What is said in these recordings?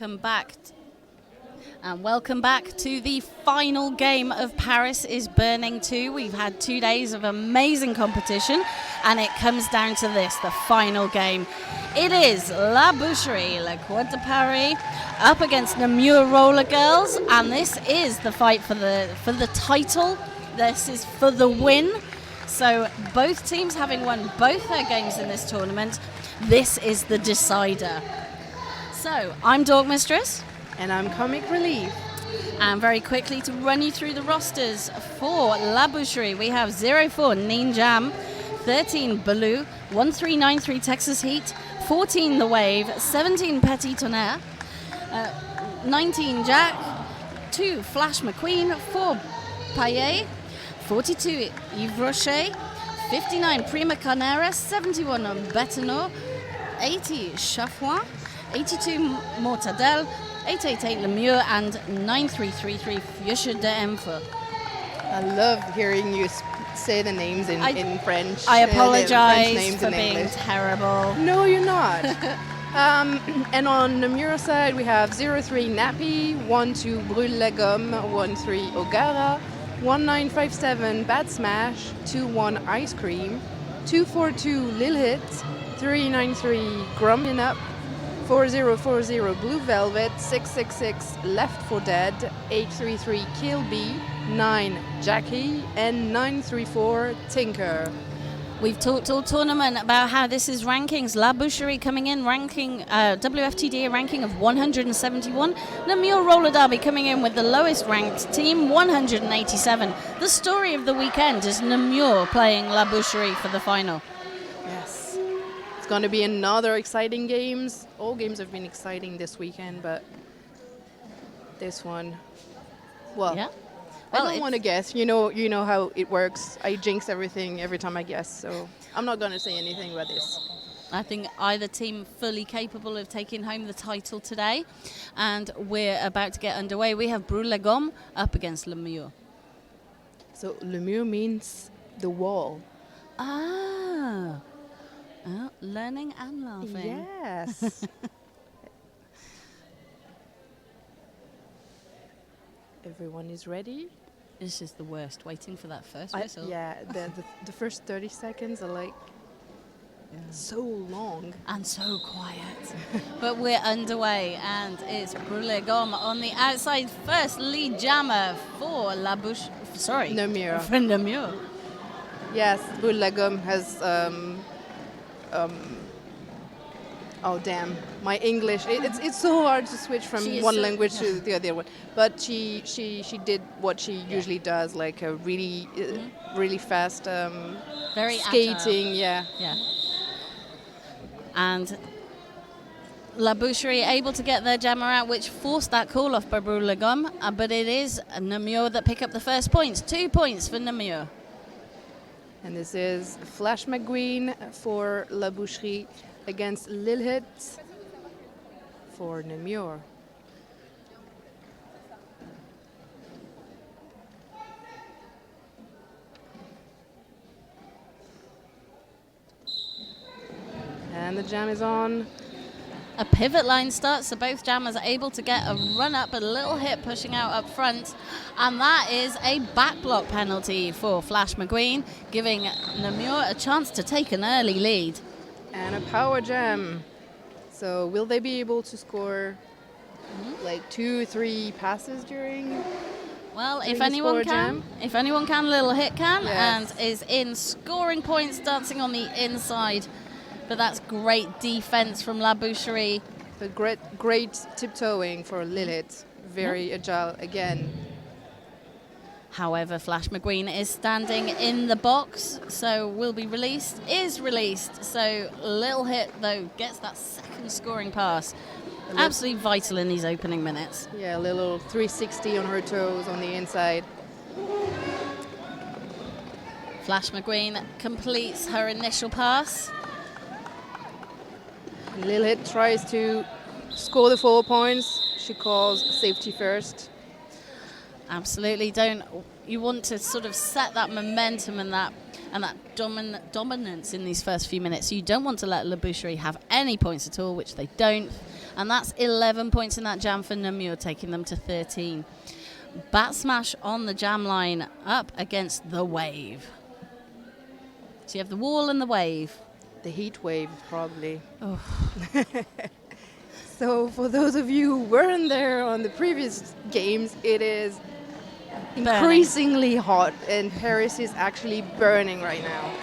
welcome back. Welcome back to the final game of Paris is Burning 2. We've had 2 days of amazing competition, and it comes down to this, the final game. It is La Boucherie, La Cour de Paris, up against Namur Roller Girls, and this is the fight for the title. This is for the win. So both teams having won both their games in this tournament, this is the decider. So I'm Dork Mistress. And I'm Comic Relief. And very quickly to run you through the rosters for La Boucherie, we have 04 Neen Jam, 13 Baloo, 1393 Texas Heat, 14 The Wave, 17 Petit Tonnerre, 19 Jack, 2 Flash McQueen, 4 Paillet, 42 Yves Rocher, 59 Prima Carnera, 71 Betanor, 80 Chafouin, 82 Mortadelle, 888 Lemieux, and 9333 Fiusche de Empfer. I love hearing you say the names in French. I apologize for being terrible. No, you're not. And on the Namur side, we have 03 Nappy, 12 Brûle la Gomme, 13 Ogara, 1957 Bad Smash, 21 Ice Cream, 242 Lil Hit, 393 Grumbling Up, 4040 Blue Velvet, 666 Left 4 Dead, 833 Kill B, 9 Jackie, and 934 Tinker. We've talked all tournament about how this is rankings. La Boucherie coming in ranking, WFTD a ranking of 171. Namur Roller Derby coming in with the lowest ranked team, 187. The story of the weekend is Namur playing La Boucherie for the final. Yes. It's going to be another exciting games. All games have been exciting this weekend, but this one, well, yeah. I don't want to guess. You know how it works. I jinx everything every time I guess, so I'm not going to say anything about this. I think either team fully capable of taking home the title today, and we're about to get underway. We have Brûle la Gomme up against Lemieux. So Lemieux means the wall. Ah. Oh, learning and laughing. Yes. Everyone is ready? This is the worst, waiting for that first whistle. Yeah, the first 30 seconds are like so long. And so quiet. But we're underway, and it's Brûle la Gomme on the outside. First lead jammer for La Bouche. Sorry. Namur. For Namur. Yes, Brûle la Gomme has oh damn, my English! It's so hard to switch from one language to the other one. But she did what she usually does, like a really really fast very skating. Agile. Yeah. And La Boucherie able to get their jammer out, which forced that call off by Brûle la Gomme. But it is Namur that pick up the first points. 2 points for Namur. And this is Flash McQueen for La Boucherie against Lil Hit for Namur. And the jam is on. A pivot line starts, so both jammers are able to get a run up, a Little Hit pushing out up front, and that is a back block penalty for Flash McQueen, giving Namur a chance to take an early lead. And a power jam. So will they be able to score like 2-3 passes during? Well, if anyone can, Little Hit can, yes. And is in scoring points, dancing on the inside. But that's great defense from La Boucherie. The great tiptoeing for Lilith. Very agile again. However, Flash McQueen is standing in the box, so will be released. Is released. So Lil Hit, though, gets that second scoring pass. Absolutely vital in these opening minutes. Yeah, a little 360 on her toes on the inside. Flash McQueen completes her initial pass. Lilith tries to score the 4 points. She calls safety first. Absolutely. You want to sort of set that momentum and that dominance in these first few minutes. You don't want to let La Boucherie have any points at all, which they don't. And that's 11 points in that jam for Namur, taking them to 13. Bat Smash on the jam line up against the Wave. So you have the wall and the wave. The heat wave, probably. Oh. So for those of you who weren't there on the previous games, it is increasingly hot, and Paris is actually burning right now.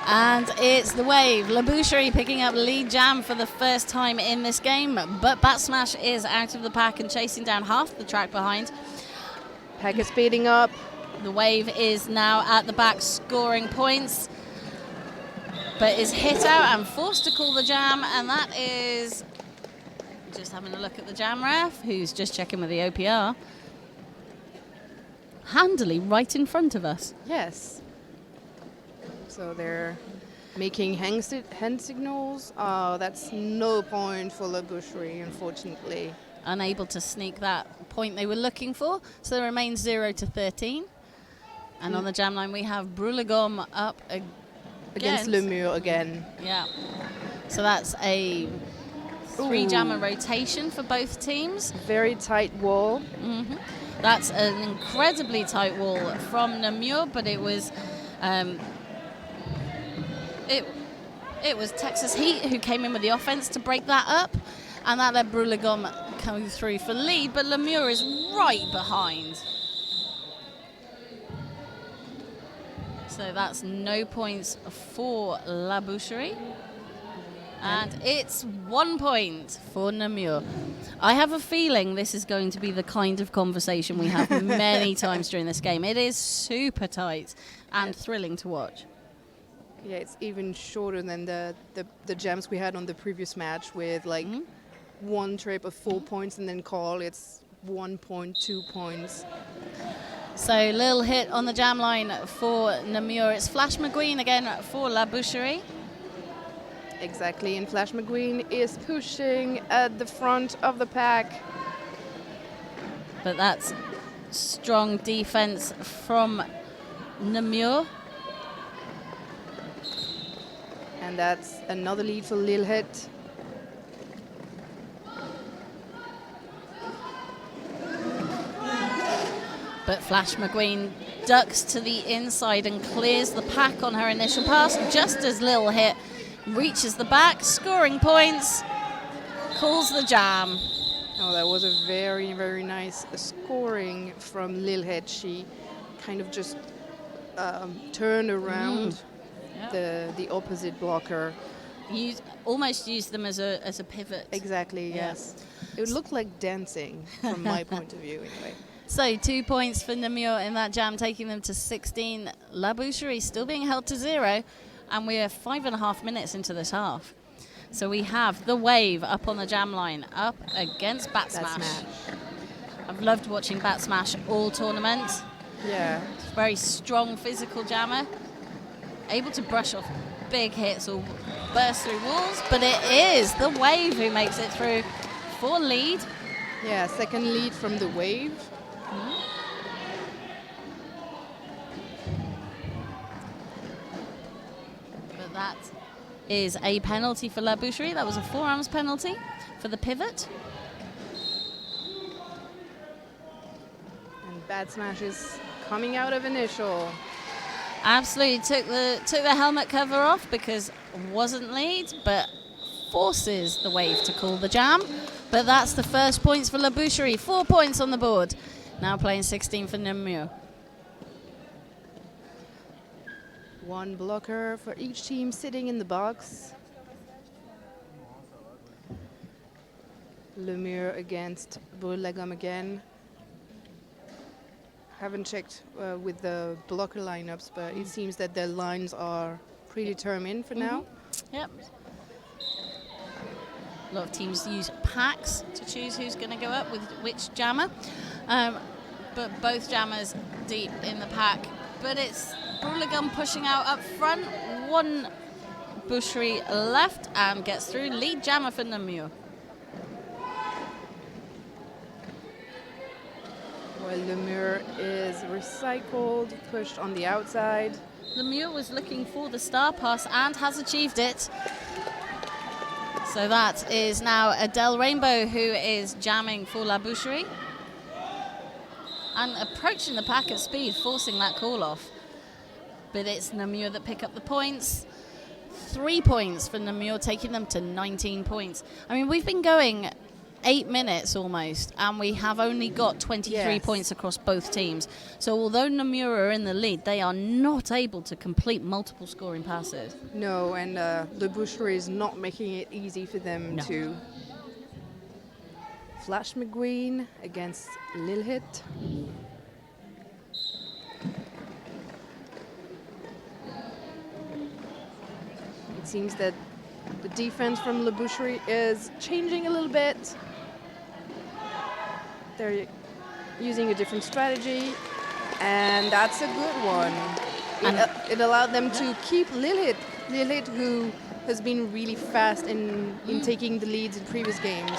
And it's the Wave. Boucherie picking up lead jam for the first time in this game, but Bat Smash is out of the pack and chasing down half the track behind. Pack is speeding up. The Wave is now at the back scoring points, but is hit out and forced to call the jam, and that is just having a look at the jam ref, who's just checking with the OPR. Handily right in front of us. Yes. So they're making hand signals. Oh, that's no point for La Boucherie, unfortunately. Unable to sneak that point they were looking for, so it remains 0 to 13. And on the jam line we have Brûle-Gomme up against Namur again. Yeah. So that's a 3-jammer rotation for both teams. Very tight wall. Mm-hmm. That's an incredibly tight wall from Namur, but it was it was Texas Heat who came in with the offense to break that up, and that let Brûle-Gomme come through for lead, but Namur is right behind. So that's no points for La Boucherie. And it's 1 point for Namur. I have a feeling this is going to be the kind of conversation we have many times during this game. It is super tight and thrilling to watch. Yeah, it's even shorter than the jams we had on the previous match with like one trip of 4 points and then call. It's 1 point, 2 points. So little hit on the jam line for Namur. It's Flash McQueen again for La Boucherie. Exactly, and Flash McQueen is pushing at the front of the pack. But that's strong defense from Namur. And that's another lead for Lil Hit. But Flash McQueen ducks to the inside and clears the pack on her initial pass, just as Lil Hit reaches the back, scoring points, calls the jam. Oh, that was a very, very nice scoring from Lil Hit. She kind of just turned around the opposite blocker. Almost used them as a pivot. Exactly, yes. It looked like dancing from my point of view anyway. So 2 points for Namur in that jam, taking them to 16. La Boucherie still being held to 0, and we're 5.5 minutes into this half. So we have the Wave up on the jam line, up against Bat Smash. I've loved watching Bat Smash all tournament. Yeah. Very strong physical jammer, able to brush off big hits or burst through walls, but it is the Wave who makes it through for lead. Yeah, second lead from the Wave. But that is a penalty for La Boucherie. That was a forearms penalty for the pivot. And Bat Smash is coming out of initial. Absolutely took the helmet cover off because wasn't lead, but forces the Wave to call the jam. But that's the first points for La Boucherie. 4 points on the board. Now playing 16 for Namur. One blocker for each team sitting in the box. Namur against Brûle-Gomme again. Haven't checked with the blocker lineups, but it seems that their lines are predetermined for now. Yep. A lot of teams use packs to choose who's going to go up with which jammer. But both jammers deep in the pack. But it's Brûle-Gomme pushing out up front. One Boucherie left and gets through. Lead jammer for Namur. Well, Namur is recycled, pushed on the outside. Namur was looking for the star pass and has achieved it. So that is now Adele Rainbow, who is jamming for La Boucherie. And approaching the pack at speed, forcing that call off. But it's Namur that pick up the points. 3 points for Namur, taking them to 19 points. I mean, we've been going 8 minutes almost, and we have only got 23 points across both teams. So although Namur are in the lead, they are not able to complete multiple scoring passes. No, and the Boucherie is not making it easy for them to. Flash McQueen against Lil Hit. It seems that the defense from La Boucherie is changing a little bit. They're using a different strategy, and that's a good one. It allowed them to keep Lil Hit, who has been really fast in taking the leads in previous games.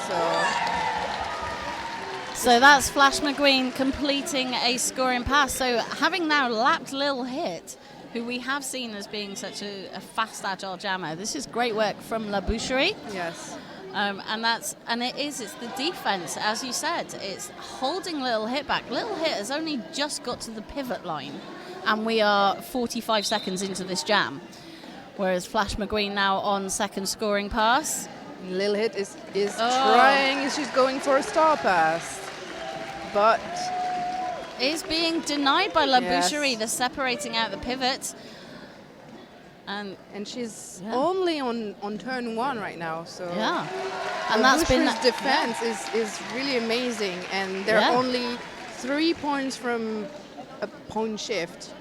So that's Flash McQueen completing a scoring pass. So having now lapped Lil Hit, who we have seen as being such a fast, agile jammer, this is great work from La Boucherie. Yes. It's the defense, as you said. It's holding Lil Hit back. Lil Hit has only just got to the pivot line, and we are 45 seconds into this jam. Whereas Flash McQueen now on second scoring pass. Lil Hit is trying, she's going for a star pass, but is being denied by La Boucherie. They're separating out the pivot. And she's only on turn 1 right now, so and that's been defense is really amazing, and they're only 3 points from a point shift.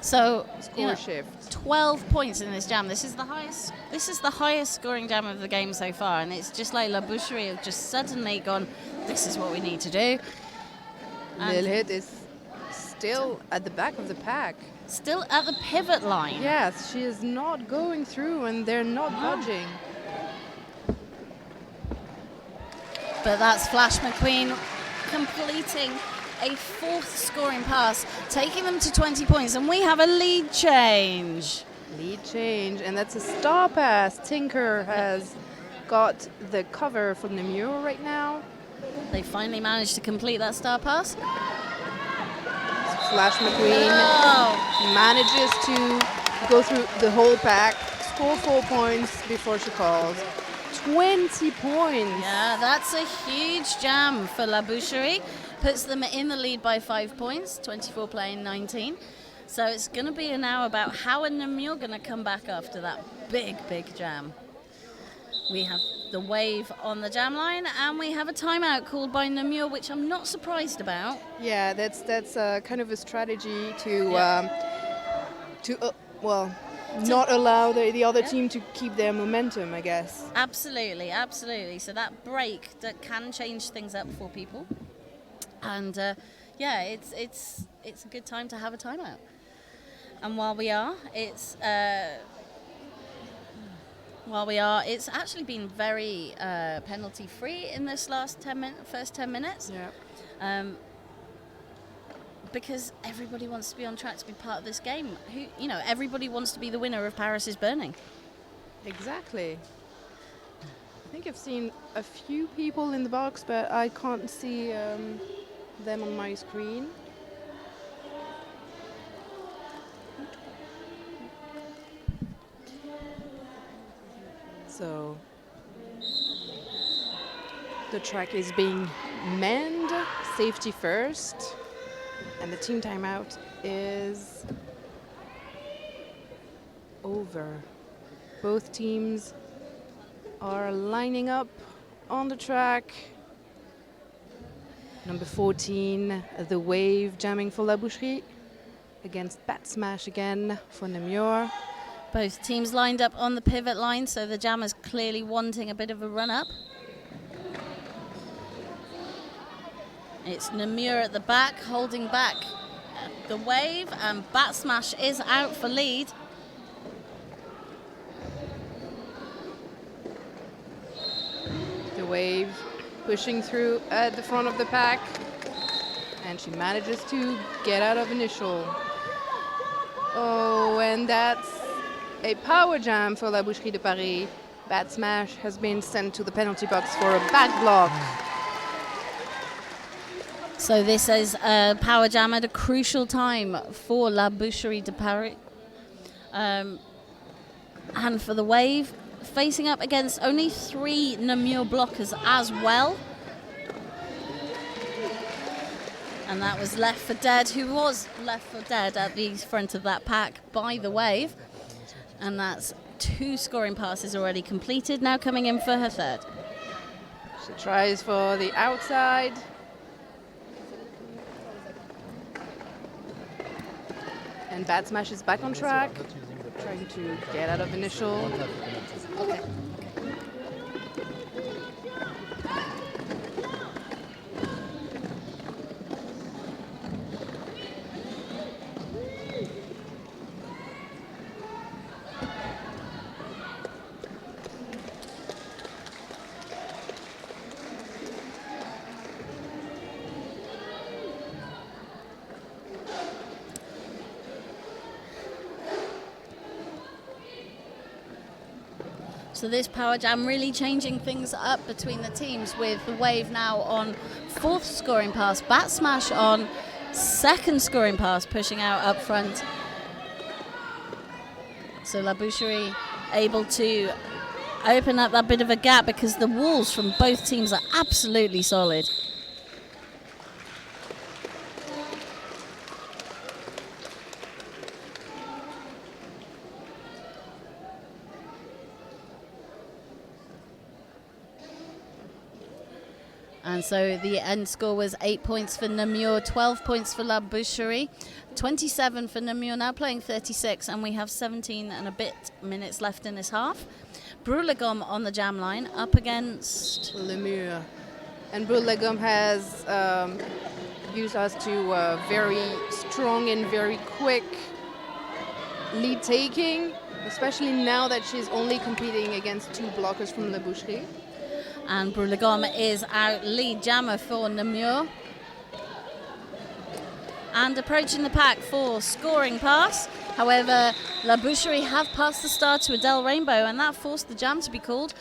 So score shift. 12 points in this jam. This is the highest scoring jam of the game so far, and it's just like La Boucherie have just suddenly gone, this is what we need to do. Lil Hit is still at the back of the pack. Still at the pivot line. Yes, she is not going through, and they're not budging. But that's Flash McQueen completing a 4th scoring pass, taking them to 20 points, and we have a lead change. And that's a star pass. Tinker has got the cover from Namur right now. They finally managed to complete that star pass. Flash McQueen manages to go through the whole pack, score 4 points before she calls. 20 points. Yeah, that's a huge jam for La Boucherie. Puts them in the lead by 5 points, 24 playing 19. So it's going to be now about how are Namur going to come back after that big jam. We have the wave on the jam line, and we have a timeout called by Namur, which I'm not surprised about. Yeah, that's kind of a strategy to not allow the other team to keep their momentum, I guess. Absolutely. So that break that can change things up for people, and it's a good time to have a timeout. And while we are, it's actually been very penalty free in this last first 10 minutes. Yeah. Because everybody wants to be on track to be part of this game. Everybody wants to be the winner of Paris is Burning. Exactly. I think I've seen a few people in the box, but I can't see them on my screen. So the track is being manned, safety first, and the team timeout is over. Both teams are lining up on the track. Number 14, The Wave, jamming for La Boucherie against Bat Smash again for Namur. Both teams lined up on the pivot line, so the jammer's clearly wanting a bit of a run-up. It's Namur at the back, holding back the wave, and Bat Smash is out for lead. The Wave pushing through at the front of the pack, and she manages to get out of initial. Oh, and that's a power jam for La Boucherie de Paris. Bat Smash has been sent to the penalty box for a back block. So this is a power jam at a crucial time for La Boucherie de Paris. And for the Wave, facing up against only 3 Namur blockers as well. And that was Left for Dead, who was Left for Dead at the front of that pack by the Wave. And that's 2 scoring passes already completed, now coming in for her third. She tries for the outside. And Bat Smash is back on track, trying to get out of initial. Okay. So this power jam really changing things up between the teams, with the Wave now on 4th scoring pass, Bat Smash on 2nd scoring pass, pushing out up front. So La Boucherie able to open up that bit of a gap, because the walls from both teams are absolutely solid. And so the end score was 8 points for Namur, 12 points for La Boucherie, 27 for Namur, now playing 36, and we have 17 and a bit minutes left in this half. Brûle-Gomme on the jam line up against Namur. And Brûle-Gomme has used us to very strong and very quick lead taking, especially now that she's only competing against 2 blockers from La Boucherie. And Brûle-Gomme is our lead jammer for Namur. And approaching the pack for scoring pass. However, La Boucherie have passed the star to Adele Rainbow, and that forced the jam to be called.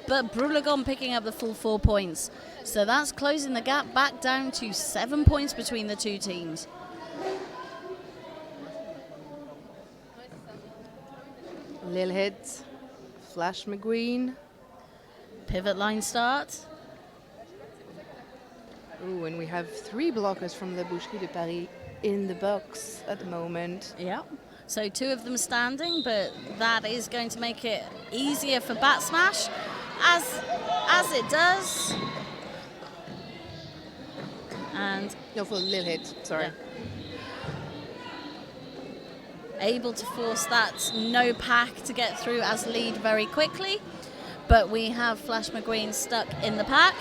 But Brûle-Gomme picking up the full 4 points. So that's closing the gap back down to 7 points between the 2 teams. Lil hit, Flash McQueen. Pivot line start. Ooh, and we have 3 blockers from the Boucherie de Paris in the box at the moment. Yeah. So 2 of them standing, but that is going to make it easier for Bat Smash, as it does. And No, for Lil hit, sorry. Yeah. Able to force that no pack to get through as lead very quickly. But we have Flash McQueen stuck in the pack.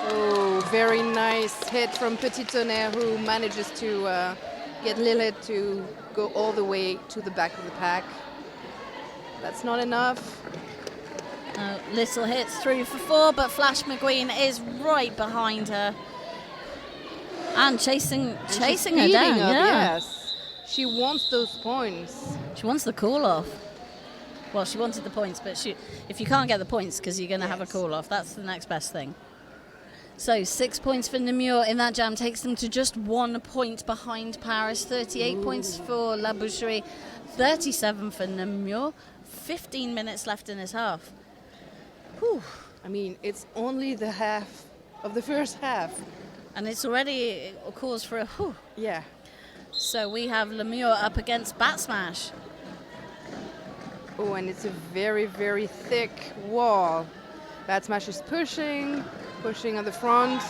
Oh, very nice hit from Petit Tonnerre, who manages to get Lilith to go all the way to the back of the pack. That's not enough. Little hits through for 4, but Flash McQueen is right behind her. And chasing her down. Yes. She wants those points. She wants the call off. Well, she wanted the points, but if you can't get the points because you're going to have a call off, that's the next best thing. So 6 points for Namur in that jam takes them to just 1 point behind Paris. 38 points for La Boucherie, 37 for Namur. 15 minutes left in this half. Whew. I mean, it's only the half of the first half. And it's already a cause for a whew. Yeah. So we have Namur up against Bat Smash. Oh, and it's a very, very thick wall. Bat Smash is pushing on the front.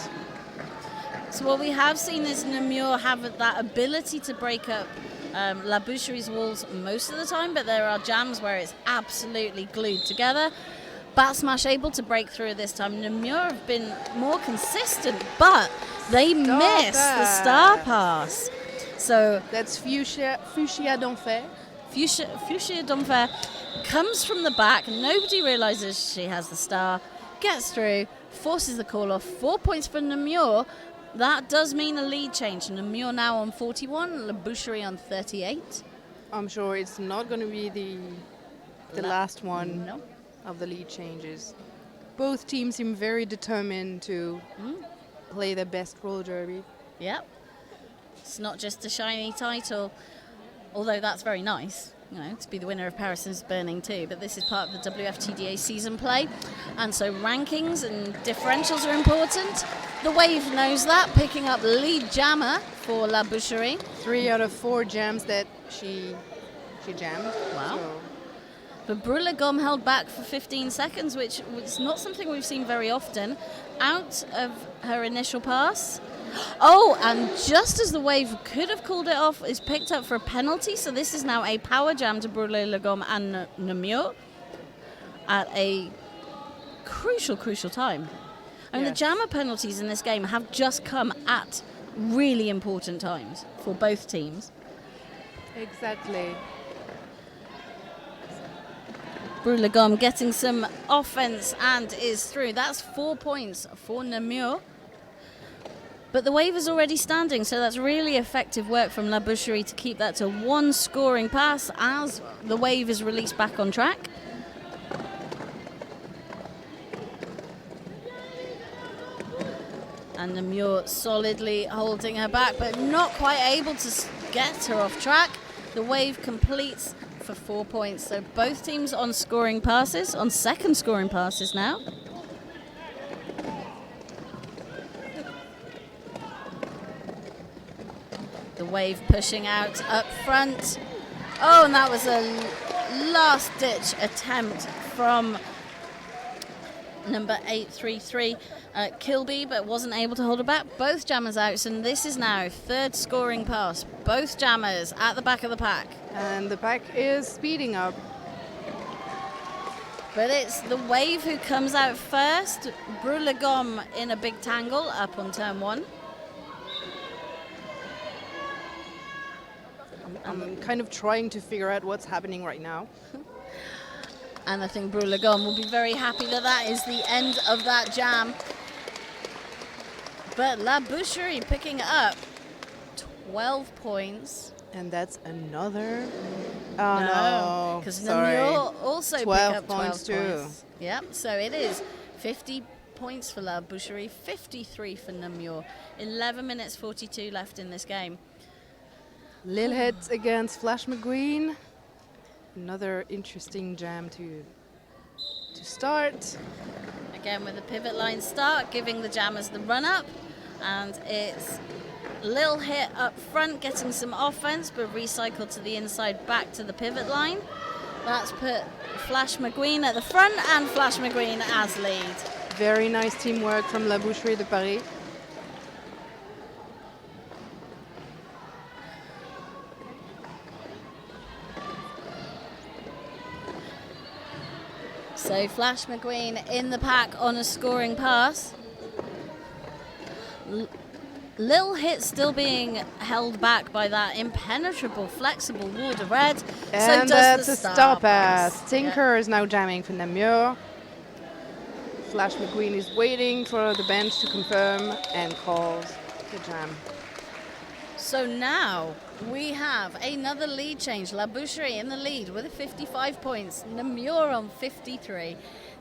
So what we have seen is Namur have that ability to break up La Boucherie's walls most of the time, but there are jams where it's absolutely glued together. Bat Smash able to break through this time. Namur have been more consistent, but they missed the star pass. So that's Fuchsia d'Enfer. Fuchsia d'Enfer comes from the back. Nobody realizes she has the star. Gets through, forces the call off. 4 points for Namur. That does mean a lead change. Namur now on 41, La Boucherie on 38. I'm sure it's not going to be the last one. No. of the lead changes. Both teams seem very determined to play their best roller derby. Yep. It's not just a shiny title, although that's very nice, to be the winner of Paris is Burning too. But this is part of the WFTDA season play, and so rankings and differentials are important. The Wave knows that, picking up lead jammer for La Boucherie. 3 out of 4 jams that she jammed. Wow. So But Brûle Gomme held back for 15 seconds, which was not something we've seen very often. Out of her initial pass. Oh, and just as the Wave could have called it off, is picked up for a penalty. So this is now a power jam to Brûle Gomme and Namur at a crucial time. I mean, Yes. the jammer penalties in this game have just come at really important times for both teams. exactly. Brûle Gomme getting some offense and is through. That's 4 points for Namur. But the Wave is already standing, so that's really effective work from La Boucherie to keep that to 1 scoring pass as the Wave is released back on track. And Namur solidly holding her back, but not quite able to get her off track. The Wave completes for 4 points. So both teams on scoring passes, on second scoring passes now. The Wave pushing out up front. Oh, and that was a last-ditch attempt from number 833, Kilby, but wasn't able to hold her back. Both jammers out, and this is now third scoring pass. Both jammers at the back of the pack. And the pack is speeding up. But it's the Wave who comes out first. Brûle Gomme in a big tangle up on turn 1. I'm kind of trying to figure out what's happening right now. And I think Brûle Gomme will be very happy that that is the end of that jam. But La Boucherie picking up 12 points. And that's another. No, because Namur also pick 12 up 12 points too. points. Yep, so it is 50 points for La Boucherie, 53 for Namur. 11 minutes 42 left in this game. Lilhead against Flash McQueen. Another interesting jam to start. Again with the pivot line start, giving the jammers the run up. And it's Lil Hit up front, getting some offense, but recycled to the inside back to the pivot line. That's put Flash McQueen at the front and Flash McQueen as lead. Very nice teamwork from La Boucherie de Paris. So Flash McQueen in the pack on a scoring pass. Lil Hit still being held back by that impenetrable, flexible wall of red. And so that's does a the star pass. pass. Tinker is now jamming for Namur. Flash McQueen is waiting for the bench to confirm and calls the jam. So now we have another lead change. La Boucherie in the lead with 55 points. Namur on 53.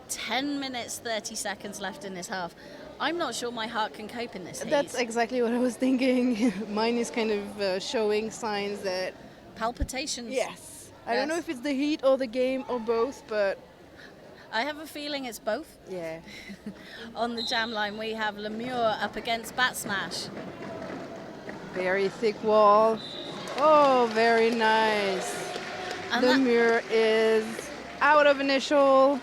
10 minutes, 30 seconds left in this half. I'm not sure my heart can cope in this heat. That's exactly what I was thinking. Mine is kind of showing signs that... Palpitations. Yes. I don't know if it's the heat or the game or both, but... I have a feeling it's both. Yeah. On the jam line, we have Namur up against Bat Smash. Very thick wall. Oh, very nice. And Namur is out of initial,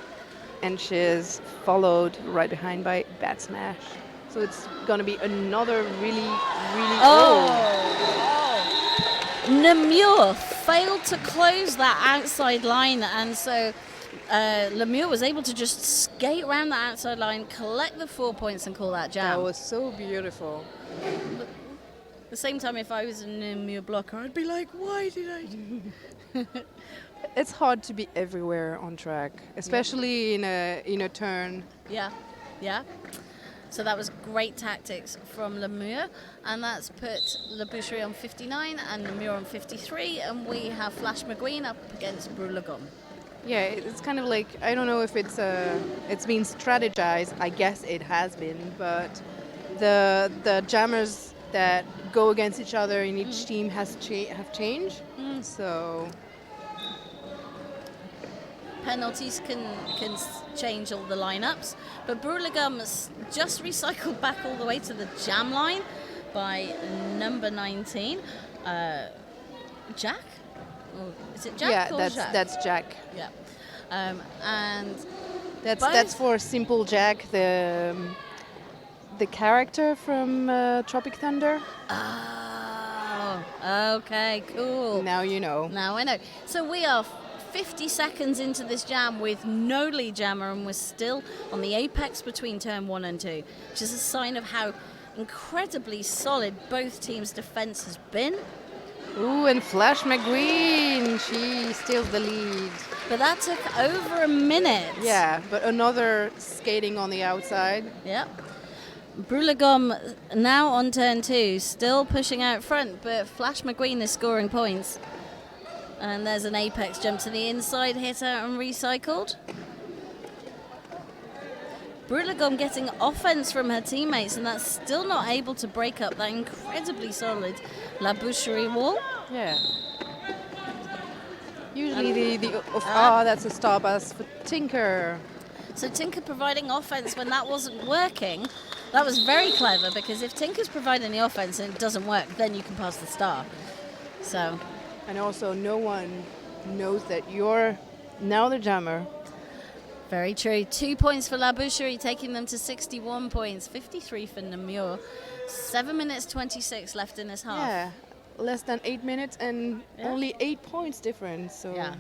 and she's followed right behind by Bat Smash. So it's gonna be another really. Namur failed to close that outside line, and so Namur was able to just skate around the outside line, collect the 4 points, and call that jam. That was so beautiful. At the same time, if I was a Namur blocker, I'd be like, why did I do It's hard to be everywhere on track, especially in a turn. Yeah. So that was great tactics from Namur, and that's put La Boucherie on 59 and Namur on 53, and we have Flash McQueen up against Brûle Gomme. Yeah, it's kind of like I don't know if it's been strategized. I guess it has been, but the jammers that go against each other in each team have changed. So Penalties can change all the lineups, but Brulagum's just recycled back all the way to the jam line by number 19, Jack. Or is it Jack yeah, or Jack? that's Jack. Yeah, and That's for Simple Jack, the character from Tropic Thunder. oh, okay, cool. Now you know. Now I know. So we are 50 seconds into this jam with no lead jammer, and we're still on the apex between turn 1 and 2, which is a sign of how incredibly solid both teams' defense has been. Ooh, and Flash McQueen, she steals the lead. But that took over a minute. Yeah, but another skating on the outside. Yep. Brulagum now on turn 2, still pushing out front, but Flash McQueen is scoring points. And there's an apex jump to the inside, hit out and recycled. Brulagum getting offense from her teammates, and that's still not able to break up that incredibly solid La Boucherie wall. Yeah. Usually that's a star pass for Tinker. So Tinker providing offense when that wasn't working, that was very clever, because if Tinker's providing the offense and it doesn't work, then you can pass the star. So. And also no one knows that you're now the jammer. Very true. 2 points for La Boucherie, taking them to 61 points. 53 for Namur. 7 minutes 26 left in this half. Yeah, less than 8 minutes and only 8 points difference. So yeah,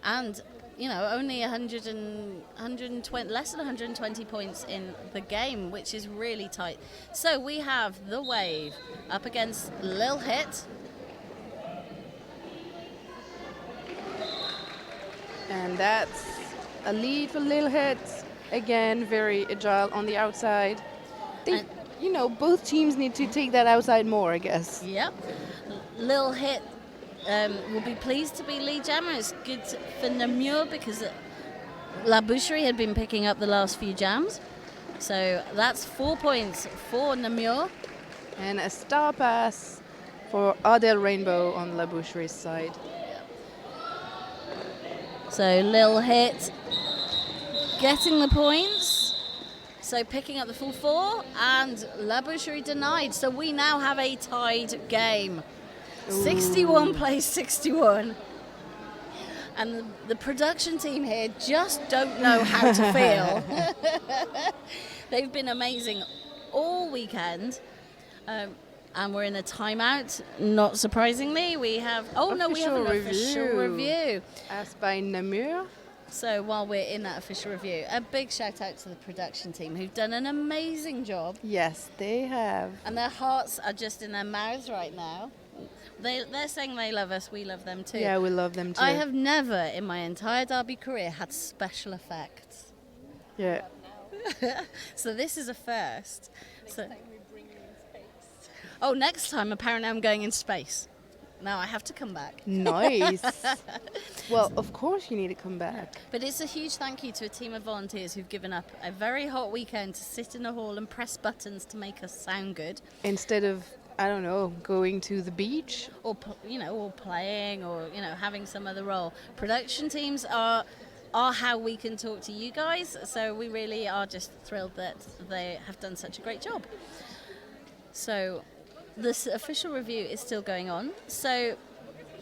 and only 120, less than 120 points in the game, which is really tight. So we have the Wave up against Lil Hit. And that's a lead for Lil Hit. Again, very agile on the outside. Both teams need to take that outside more, I guess. Yep. Lil Hit will be pleased to be lead jammer. It's good for Namur because La Boucherie had been picking up the last few jams. So that's 4 points for Namur. And a star pass for Adele Rainbow on La Boucherie's side. So Lil Hit getting the points. So picking up the full 4, and La Boucherie denied. So we now have a tied game. Ooh. 61 plays 61. And the production team here just don't know how to feel. They've been amazing all weekend. And we're in a timeout, not surprisingly. We have an official review. Asked by Namur. So while we're in that official review, a big shout out to the production team who've done an amazing job. Yes, they have. And their hearts are just in their mouths right now. They're saying they love us, we love them too. Yeah, we love them too. I have never in my entire Derby career had special effects. Yeah. So this is a first. Oh, next time apparently I'm going in space. Now I have to come back. Nice. Well, of course you need to come back. But it's a huge thank you to a team of volunteers who've given up a very hot weekend to sit in a hall and press buttons to make us sound good. Instead of, I don't know, going to the beach. Or playing or, having some other role. Production teams are how we can talk to you guys. So we really are just thrilled that they have done such a great job. So this official review is still going on. So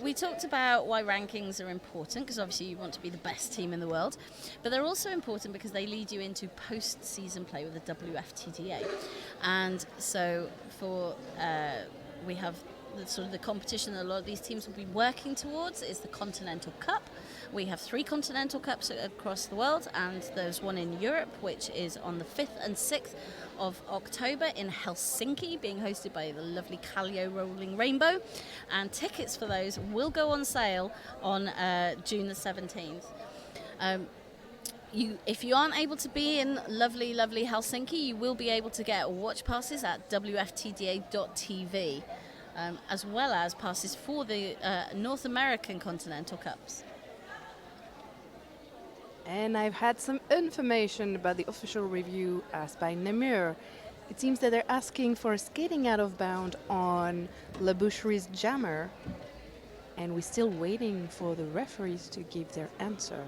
we talked about why rankings are important, because obviously you want to be the best team in the world, but they're also important because they lead you into post-season play with the WFTDA. And so we have the competition that a lot of these teams will be working towards is the Continental Cup. We have 3 Continental Cups across the world, and there's one in Europe, which is on the 5th and 6th of October in Helsinki, being hosted by the lovely Kallio Rolling Rainbow. And tickets for those will go on sale on June the 17th. If you aren't able to be in lovely, lovely Helsinki, you will be able to get watch passes at wftda.tv, as well as passes for the North American Continental Cups. And I've had some information about the official review asked by Namur. It seems that they're asking for a skating out of bound on La Boucherie's jammer, and we're still waiting for the referees to give their answer.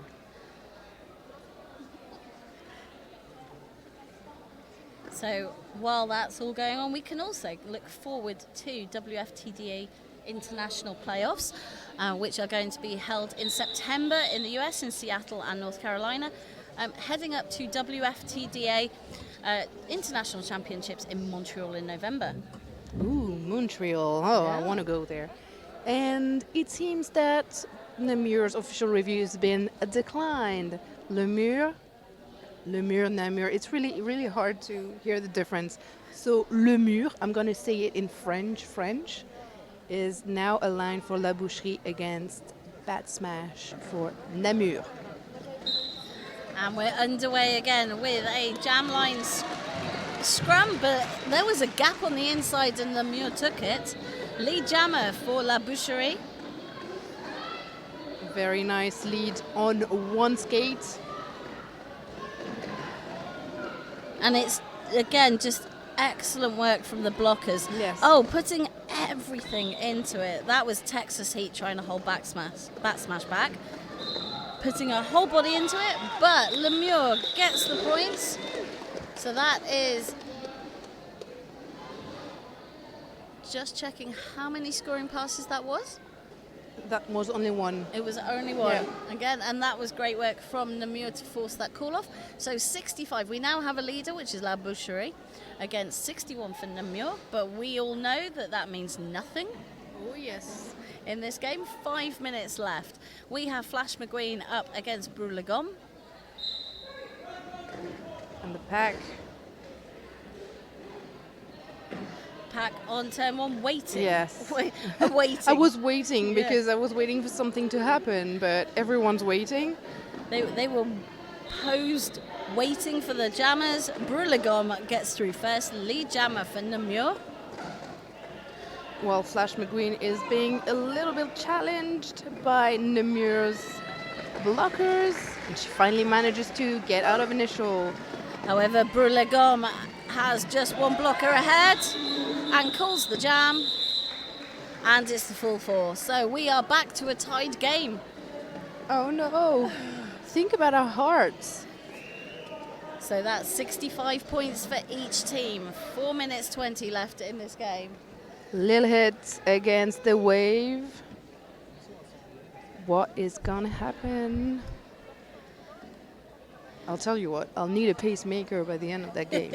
So while that's all going on, we can also look forward to WFTDA international playoffs, which are going to be held in September in the US, in Seattle and North Carolina, heading up to WFTDA international championships in Montreal in November. Ooh, Montreal. Oh, I Yeah. want to go there. And it seems that Namur's official review has been declined. Namur. It's really hard to hear the difference. So Namur, I'm going to say it in French, is now aligned for La Boucherie against Bat Smash for Namur. And we're underway again with a jam line scrum, but there was a gap on the inside and Namur took it. Lead jammer for La Boucherie. Very nice lead on one skate. And it's, again, just excellent work from the blockers. Yes. Oh, putting everything into it. That was Texas Heat trying to hold bat smash back. Putting her whole body into it, but Namur gets the points. So that is just checking how many scoring passes that was. That was only one. It was only one, Yeah. again, and that was great work from Namur to force that call off. So 65, we now have a leader, which is La Boucherie, against 61 for Namur, but we all know that that means nothing Oh, yes. in this game. 5 minutes left. We have Flash McQueen up against Brulagom. And the pack. Pack on turn one, waiting. Yes. Waiting. I was waiting Yeah. because I was waiting for something to happen, but everyone's waiting. They were posed waiting for the jammers. Brulagom gets through first, lead jammer for Namur. While Flash McQueen is being a little bit challenged by Namur's blockers, and she finally manages to get out of initial. However, Brulagom has just one blocker ahead and calls the jam, and it's the full four. So we are back to a tied game. Oh no! Think about our hearts. So that's 65 points for each team. 4 minutes 20 left in this game. Lil hit against the wave. What is gonna happen? I'll tell you what, I'll need a pacemaker by the end of that game.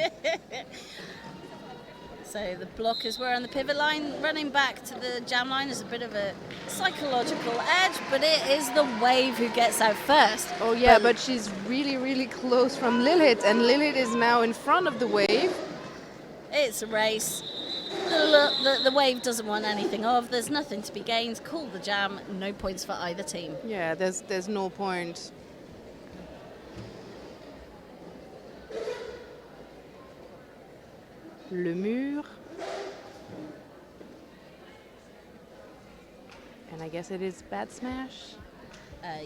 So the blockers were on the pivot line, running back to the jam line is a bit of a psychological edge, but it is the wave who gets out first. Oh yeah, but she's really close from Lilith, and Lilith is now in front of the wave. It's a race. The wave doesn't want anything of. There's nothing to be gained. Call the jam. No points for either team. Yeah, there's no point. Le mur. And I guess it is Bat Smash.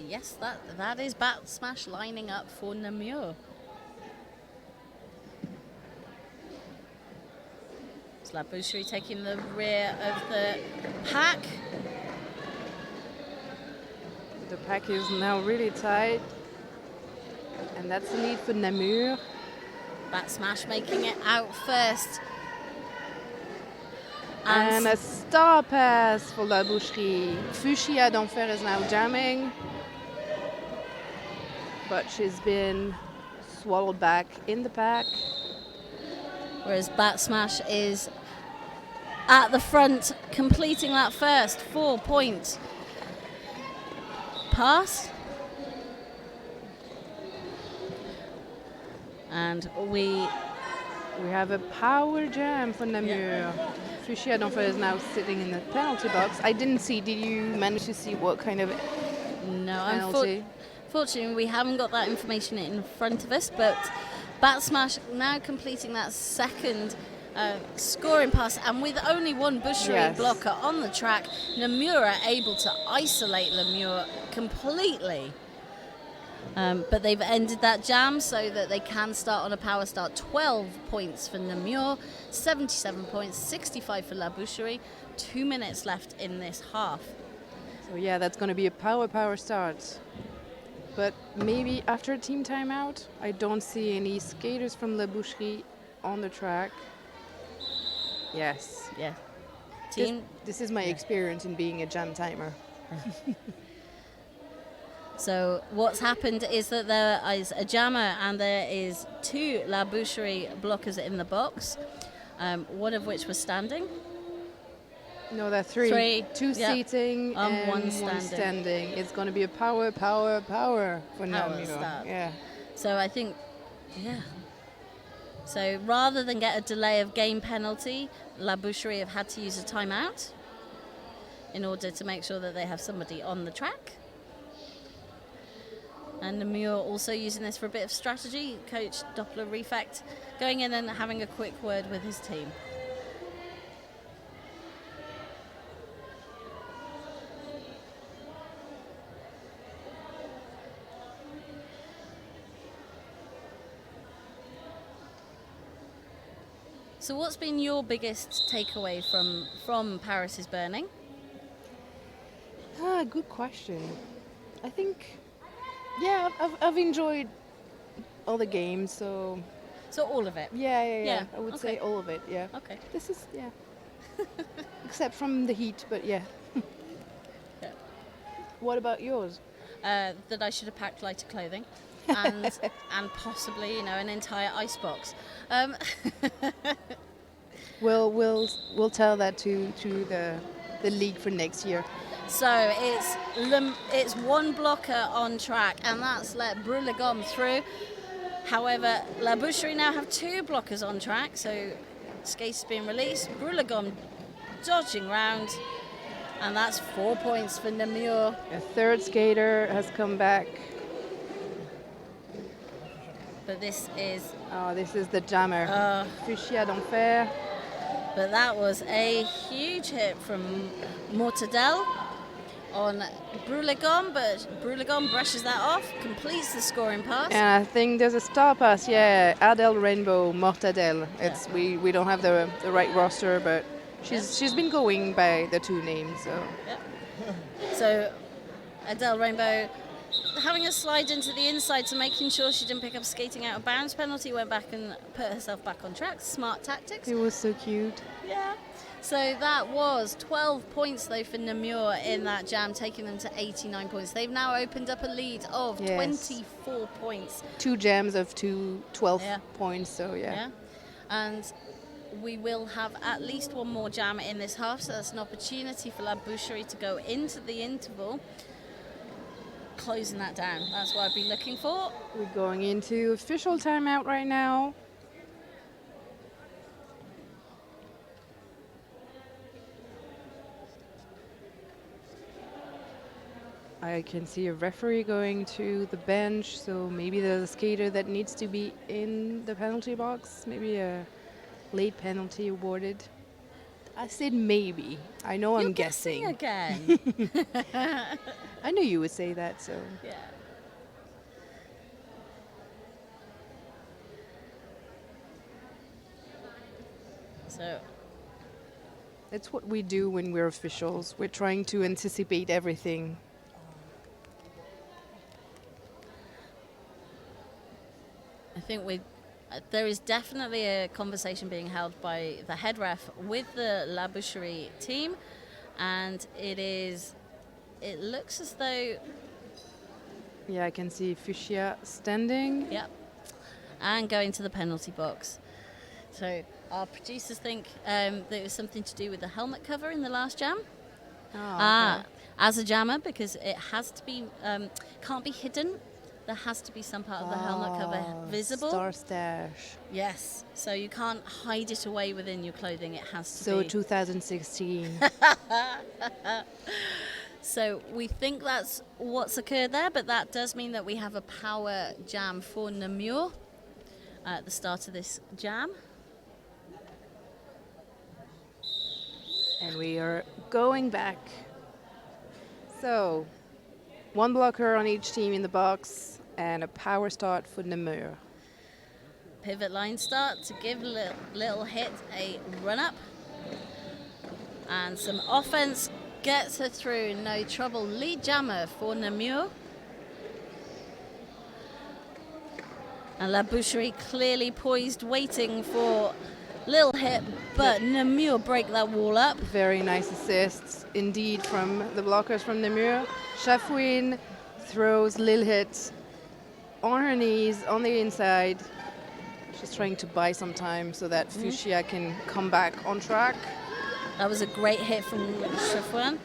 Yes, that is Bat Smash lining up for Namur. It's La Boucherie taking the rear of the pack. The pack is now really tight. And that's the lead for Namur. Bat Smash making it out first. And a star pass for La Boucherie. Fuchsia d'Enfer is now jamming. But she's been swallowed back in the pack. Whereas Bat Smash is at the front, completing that first 4-point pass. And we have a power jam for Namur. Fuchsia d'Enfer is now sitting in the penalty box. I didn't see, did you manage to see what kind of penalty? Fortunately, we haven't got that information in front of us, but Bat Smash now completing that second scoring pass, and with only one Boucherie blocker on the track, Namur are able to isolate Namur completely. But they've ended that jam so that they can start on a power start. 12 points for Namur, 77 points, 65 for La Boucherie. 2 minutes left in this half. So yeah, that's going to be a power start. But maybe after a team timeout, I don't see any skaters from La Boucherie on the track. Yes. Yeah. This, Team. this is my experience in being a jam timer. So what's happened is that there is a jammer and there is 2 La Boucherie blockers in the box, one of which was standing. No, there are 3. Three, 2 yeah. seating and One one standing. standing. It's going to be a power for Power Namur. start. Yeah. So I think, yeah. So rather than get a delay of game penalty, La Boucherie have had to use a timeout in order to make sure that they have somebody on the track. And Namur also using this for a bit of strategy. Coach Doppler Refect going in and having a quick word with his team. So what's been your biggest takeaway from Paris is Burning? Good question. I think, yeah, I've enjoyed all the games, so So all of it. yeah. Yeah, I would okay. say all of it, yeah. Okay. This is, yeah. Except from the heat, but yeah. Yeah. What about yours? That I should have packed lighter clothing, and possibly an entire ice box. We'll tell that to the league for next year. So it's one blocker on track, and that's let Brûle-les-Gommes through. However, La Boucherie now have 2 blockers on track, so skaters being released. Brûle-les-Gommes dodging round, and that's 4 points for Namur. A third skater has come back. But this is the jammer. Fuchsia d'Enfer. But that was a huge hit from Mortadelle on Brûle-les-Gommes, but Brûle-les-Gommes brushes that off, completes the scoring pass. And I think there's a star pass, yeah. Adele Rainbow, Mortadelle. It's we don't have the right roster, but she's been going by the 2 names. So So Adele Rainbow having a slide into the inside to making sure she didn't pick up skating out of bounds penalty, went back and put herself back on track. Smart tactics. it was so cute. Yeah. So that was 12 points though for Namur in that jam, taking them to 89 points. They've now opened up a lead of 24 points. 2 jams of 12 points, so Yeah. And we will have at least one more jam in this half, so that's an opportunity for La Boucherie to go into the interval, closing that down. That's what I'd be looking for. We're going into official timeout right now. I can see a referee going to the bench, so maybe there's a skater that needs to be in the penalty box. Maybe a late penalty awarded. I said maybe. I know I'm guessing. Again. I knew you would say that, so. Yeah. So that's what we do when we're officials. We're trying to anticipate everything. I think there is definitely a conversation being held by the head ref with the La Boucherie team, and it looks as though... Yeah, I can see Fuchsia standing. Yep. And going to the penalty box. So our producers think that it was something to do with the helmet cover in the last jam. Okay. As a jammer, because it has to be, can't be hidden. There has to be some part of the helmet cover visible. Star stash. Yes. So you can't hide it away within your clothing. It has to be. So 2016. So we think that's what's occurred there, but that does mean that we have a power jam for Namur at the start of this jam. And we are going back. So, one blocker on each team in the box, and a power start for Namur. Pivot line start to give little hit a run up. And some offense gets her through, no trouble. Lead jammer for Namur. And La Boucherie clearly poised, waiting for little hit, but Namur break that wall up. Very nice assists indeed from the blockers from Namur. Chafouine throws Lil Hit on her knees on the inside. She's trying to buy some time so that Fuchsia can come back on track. That was a great hit from Chafouine.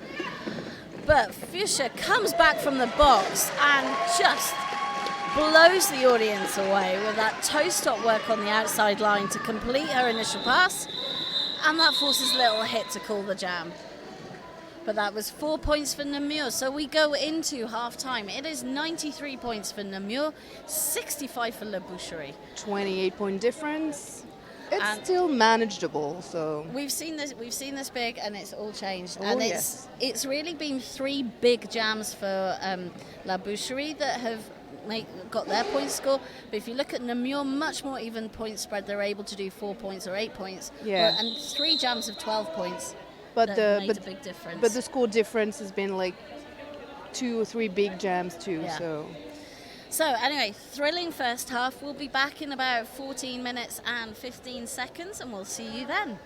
But Fuchsia comes back from the box and just blows the audience away with that toe stop work on the outside line to complete her initial pass, and that forces Little Hit to call the jam. But that was 4 points for Namur, so we go into half-time. It is 93 points for Namur, 65 for La Boucherie. 28-point difference. It's And still manageable, so we've seen this big, and it's all changed. Oh, And yes. it's really been 3 big jams for La Boucherie that have got their point score. But if you look at Namur, much more even point spread. They're able to do 4 points or 8 points. Yeah. And 3 jams of 12 points. but that made a big difference. But the score difference has been like 2 or 3 big jams too. Yeah. So So anyway, thrilling first half. We'll be back in about 14 minutes and 15 seconds, and we'll see you then.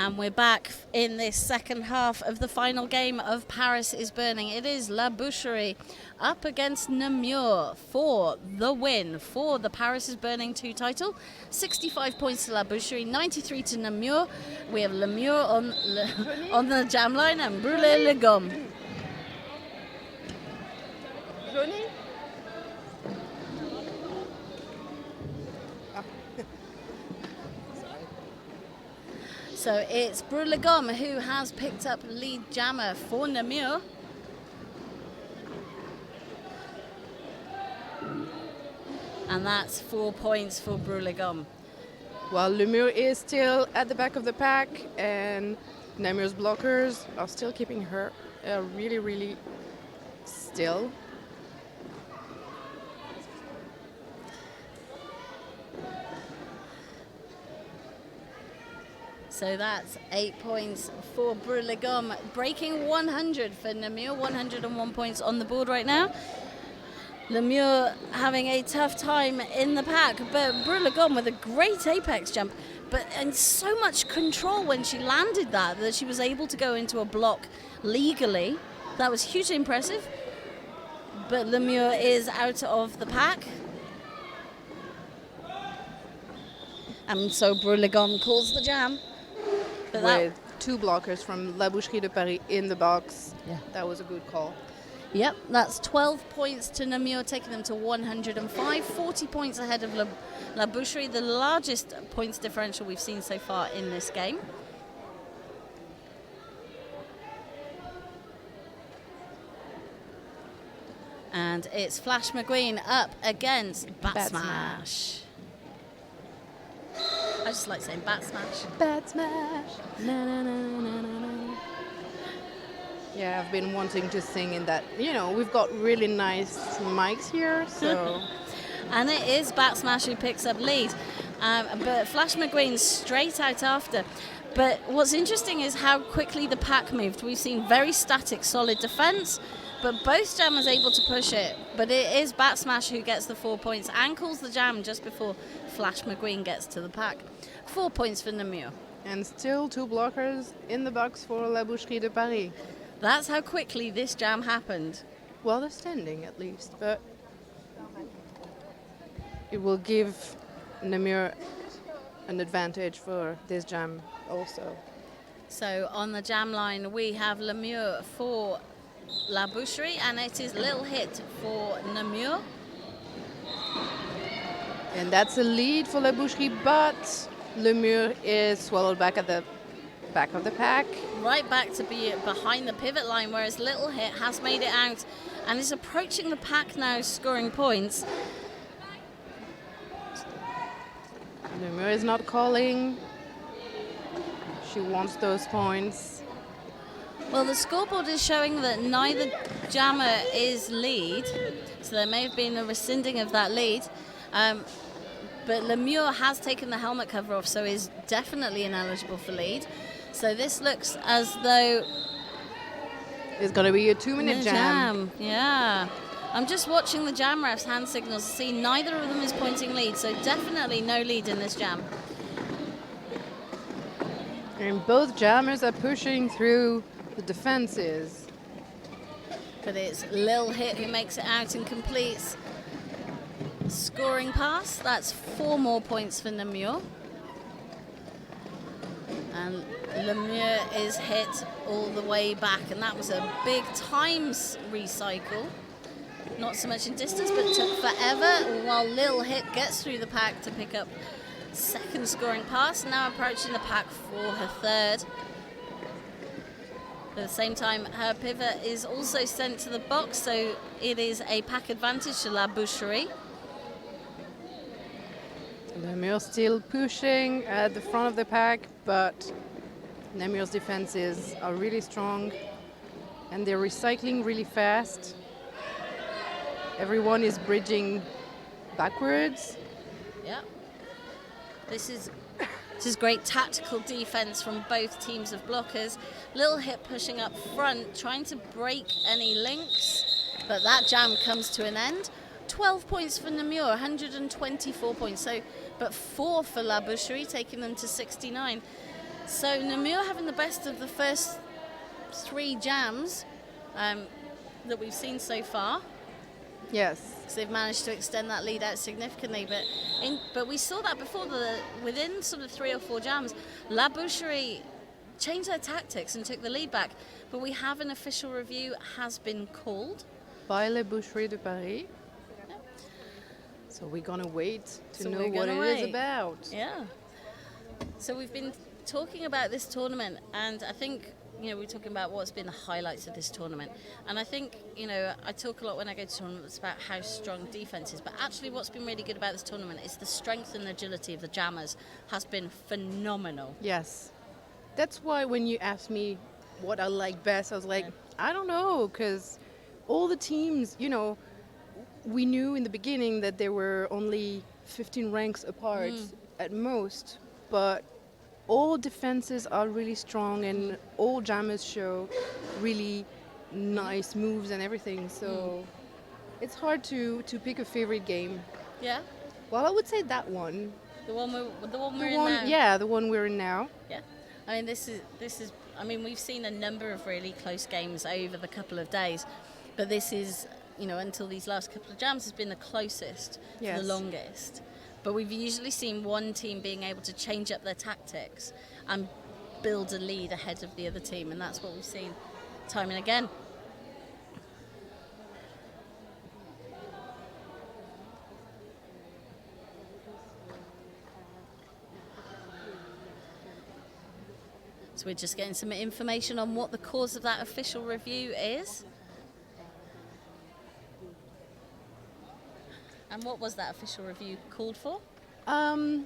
And we're back in this second half of the final game of Paris is Burning. It is La Boucherie up against Namur for the win for the Paris is Burning 2 title. 65 points to La Boucherie, 93 to Namur. We have Namur on the jam line and Brûlé le Gomme. Johnny? So it's Brûlé le Gomme who has picked up lead jammer for Namur. And that's 4 points for Brûlé le Gomme. Well, Namur is still at the back of the pack, and Namur's blockers are still keeping her really, really still. So that's 8 points for Brûlé le Gomme, breaking 100 for Namur, 101 points on the board right now. Namur having a tough time in the pack, but Brûlé le Gomme with a great apex jump, and so much control when she landed that she was able to go into a block legally. That was hugely impressive. But Namur is out of the pack. And so Brûlé le Gomme calls the jam. But with 2 blockers from La Boucherie de Paris in the box. Yeah. That was a good call. Yep, that's 12 points to Namur, taking them to 105, 40 points ahead of La Boucherie, the largest points differential we've seen so far in this game. And it's Flash McQueen up against Bat Smash. I just like saying Bat Smash. Bat Smash. Na, na, na, na, na, na. Yeah, I've been wanting to sing in that. You know, we've got really nice mics here, so. And it is Bat Smash who picks up lead. But Flash McQueen's straight out after. But what's interesting is how quickly the pack moved. We've seen very static, solid defense, but both jammers able to push it. But it is Bat Smash who gets the 4 points and calls the jam just before Flash McQueen gets to the pack. 4 points for Namur. And still 2 blockers in the box for La Boucherie de Paris. That's how quickly this jam happened. Well, they're standing at least, but it will give Namur an advantage for this jam also. So on the jam line we have Namur for La Boucherie, and it is Lil Hit for Namur. And that's a lead for La Boucherie, but Namur is swallowed back at the back of the pack. Right back to be behind the pivot line, whereas Little Hit has made it out and is approaching the pack now, scoring points. Namur is not calling. She wants those points. Well, the scoreboard is showing that neither jammer is lead, so there may have been a rescinding of that lead. But Namur has taken the helmet cover off, so is definitely ineligible for lead. So this looks as though it's going to be a 2-minute jam. Yeah. I'm just watching the jam refs' hand signals to see neither of them is pointing lead, so definitely no lead in this jam. And both jammers are pushing through the defenses. But it's Lil Hit who makes it out and completes scoring pass. That's 4 more points for Namur. And Namur is hit all the way back, and that was a big times recycle. Not so much in distance, but took forever, while Lil Hit gets through the pack to pick up second scoring pass, now approaching the pack for her third. At the same time, her pivot is also sent to the box, so it is a pack advantage to La Boucherie. Namur still pushing at the front of the pack, but Namur's defenses are really strong and they're recycling really fast. Everyone is bridging backwards. Yeah. This is great tactical defense from both teams of blockers. Lil Hit pushing up front, trying to break any links, but that jam comes to an end. 12 points for Namur, 124 points. But 4 for La Boucherie, taking them to 69. So Namur having the best of the first 3 jams that we've seen so far. Yes. So they've managed to extend that lead out significantly, but we saw that before. Within sort of 3 or 4 jams, La Boucherie changed their tactics and took the lead back. But we have an official review has been called By La Boucherie de Paris. So we're gonna wait to know what it is about. Yeah. So we've been talking about this tournament, and I think, we're talking about what's been the highlights of this tournament. And I think, I talk a lot when I go to tournaments about how strong defense is, but actually what's been really good about this tournament is the strength and agility of the jammers has been phenomenal. Yes. That's why when you asked me what I like best, I was like, I don't know, because all the teams, we knew in the beginning that they were only 15 ranks apart at most, but all defenses are really strong and all jammers show really nice moves and everything. So it's hard to pick a favorite game. Yeah. Well, I would say that one. The one we're in now. Yeah, the one we're in now. Yeah. I mean, this is. I mean, we've seen a number of really close games over the couple of days, but this is, until these last couple of jams, has been the closest for the longest. But we've usually seen one team being able to change up their tactics and build a lead ahead of the other team, and that's what we've seen time and again. So we're just getting some information on what the cause of that official review is. And what was that official review called for?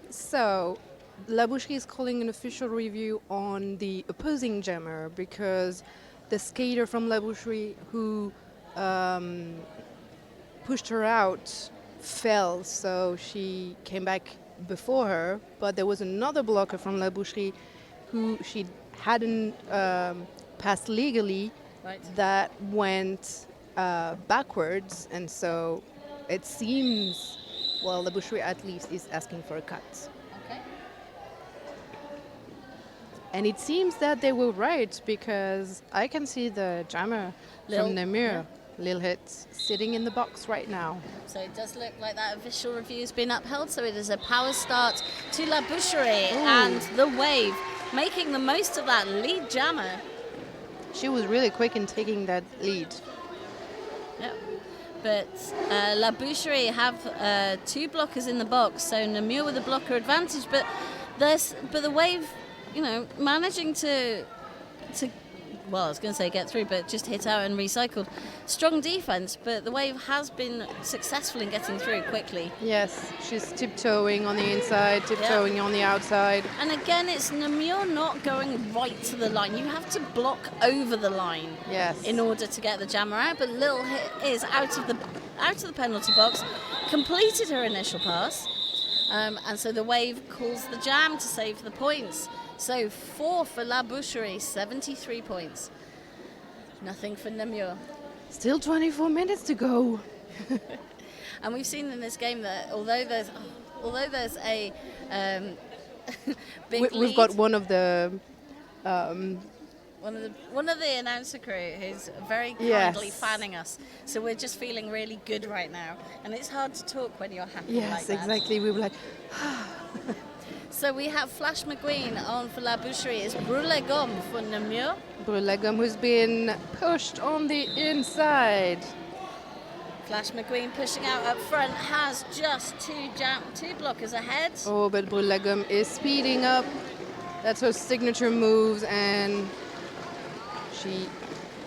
So La Boucherie is calling an official review on the opposing jammer because the skater from La Boucherie who pushed her out fell, so she came back before her, but there was another blocker from La Boucherie who she hadn't passed legally that went backwards, and so it seems, well, the Boucherie at least is asking for a cut. Okay. And it seems that they were right because I can see the jammer from Namur, Lil Hit, sitting in the box right now. So it does look like that official review has been upheld, so it is a power start to La Boucherie and the Wave, making the most of that lead jammer. She was really quick in taking that lead. Yep. But La Boucherie have 2 blockers in the box, so Namur with a blocker advantage. But the Wave, managing to well, I was going to say get through, but just hit out and recycled. Strong defense, but the Wave has been successful in getting through quickly. Yes, she's tiptoeing on the inside, tiptoeing on the outside. And again, it's Namur not going right to the line. You have to block over the line in order to get the jammer out. But Lil Hit is out of the penalty box, completed her initial pass, and so the Wave calls the jam to save the points. So 4 for La Boucherie, 73 points. Nothing for Namur. Still 24 minutes to go. And we've seen in this game that although there's a big lead, we've got one of the one of the announcer crew who's very kindly fanning us. So we're just feeling really good right now, and it's hard to talk when you're happy like that. Yes, exactly. We were like. So we have Flash McQueen on for La Boucherie. It's Brûlé Gomme for Namur. Brûlé Gomme, who's been pushed on the inside. Flash McQueen pushing out up front, has just 2 blockers ahead. Oh, but Brûlé Gomme is speeding up. That's her signature moves, and she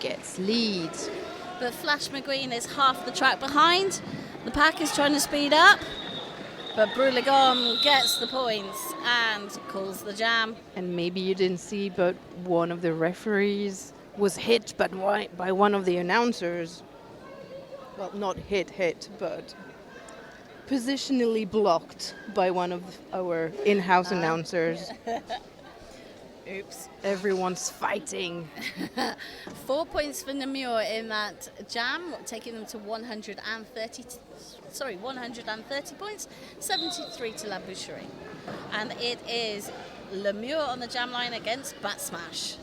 gets lead. But Flash McQueen is half the track behind. The pack is trying to speed up. But Brûlé Gomme gets the points and calls the jam. And maybe you didn't see, but one of the referees was hit by one of the announcers. Well, not hit, but positionally blocked by one of our in-house announcers. Oops. Everyone's fighting. 4 points for Namur in that jam, taking them to 130 points, 73 to La Boucherie. And it is Lemur on the jam line against Bat Smash.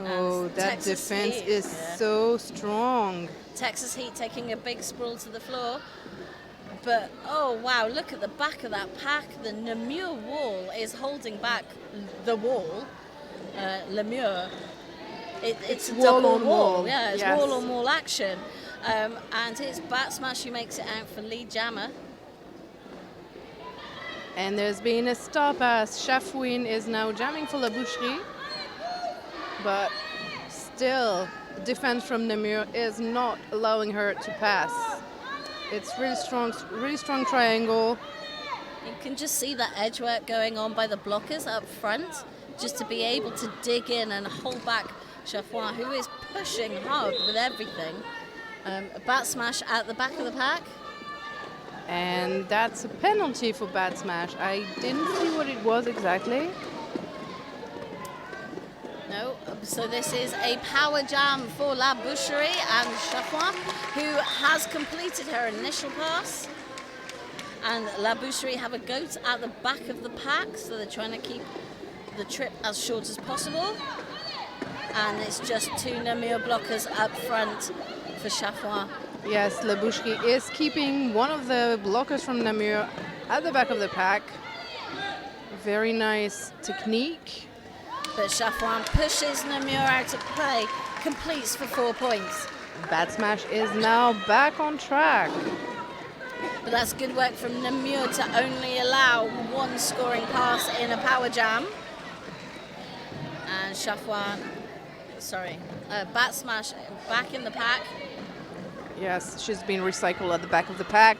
Oh, that Texas defense Heat, is yeah. so strong. Texas Heat taking a big sprawl to the floor. But, oh wow, look at the back of that pack. The Namur wall is holding back the wall. Lemur. It's a wall double on wall. wall. Yeah, it's Yes. wall on wall action. And it's Bat Smash who makes it out for lead jammer. And there's been a stop as Chafouine is now jamming for La Boucherie. But still, the defense from Namur is not allowing her to pass. It's really strong triangle. You can just see that edge work going on by the blockers up front, just to be able to dig in and hold back Chafouin, who is pushing hard with everything. A Bat Smash at the back of the pack. And that's a penalty for Bat Smash. I didn't see what it was exactly. No, so this is a power jam for La Boucherie and Chafouin, who has completed her initial pass. And La Boucherie have a goat at the back of the pack, so they're trying to keep the trip as short as possible. And it's just two Namur blockers up front for Chafouin. Yes, La Boucherie is keeping one of the blockers from Namur at the back of the pack. Very nice technique. But Chafouin pushes Namur out of play, completes for 4 points. Bat Smash is now back on track. But that's good work from Namur to only allow one scoring pass in a power jam. And Bat Smash back in the pack. Yes, she's been recycled at the back of the pack.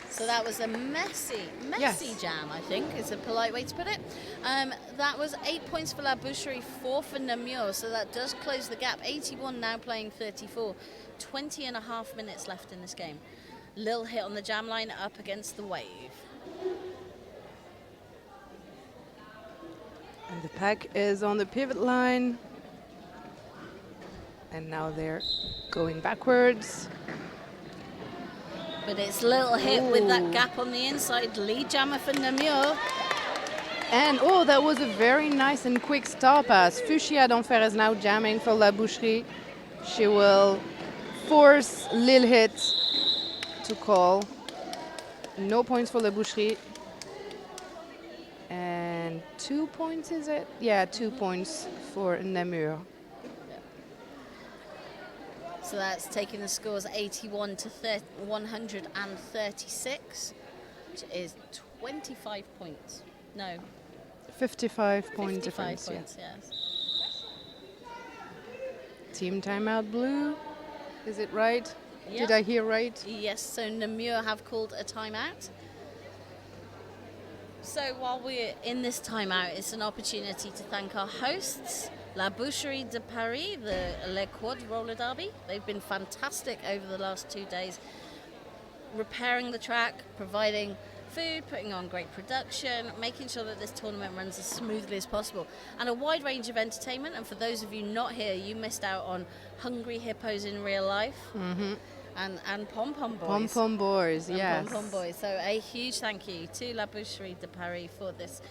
So that was a messy Yes. jam, I think, is a polite way to put it. That was 8 points for La Boucherie, 4 for Namur, so that does close the gap. 81 now playing 34. 20 and a half minutes left in this game. Lil hit on the jam line up against the wave. And the pack is on the pivot line. And now they're going backwards. But it's Lil hit with that gap on the inside. Lead jammer for Namur. And oh, that was a very nice and quick stop pass. Fuchsia d'Enfer is now jamming for La Boucherie. She will force Lil hit to call. No points for La Boucherie. And 2 points, is it? Yeah, 2 points for Namur. So that's taking the scores 81 to 136, which is 25 points. No, 55 point 55 difference. points, Yeah. yes. Team timeout blue. Is it right? Yep. Did I hear right? Yes, so Namur have called a timeout. So while we're in this timeout, it's an opportunity to thank our hosts, La Boucherie de Paris, the Le Quad roller derby. They've been fantastic over the last 2 days, repairing the track, providing food, putting on great production, making sure that this tournament runs as smoothly as possible, and a wide range of entertainment. And for those of you not here, you missed out on Hungry Hippos in real life. Mm-hmm. And Pom Pom Boys. Pom Pom Boys, And yes. Pom Pom Boys. So a huge thank you to La Boucherie de Paris for this.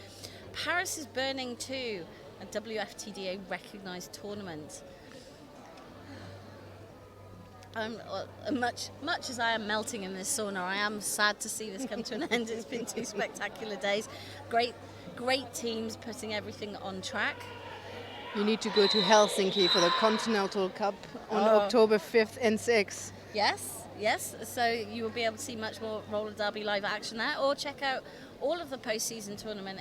Paris is Burning 2, a WFTDA recognised tournament. Much as I am melting in this sauna, I am sad to see this come to an end. It's been 2 spectacular days. Great teams putting everything on track. You need to go to Helsinki for the Continental Cup on October 5th and 6th. Yes. So you will be able to see much more roller derby live action there, or check out all of the postseason tournament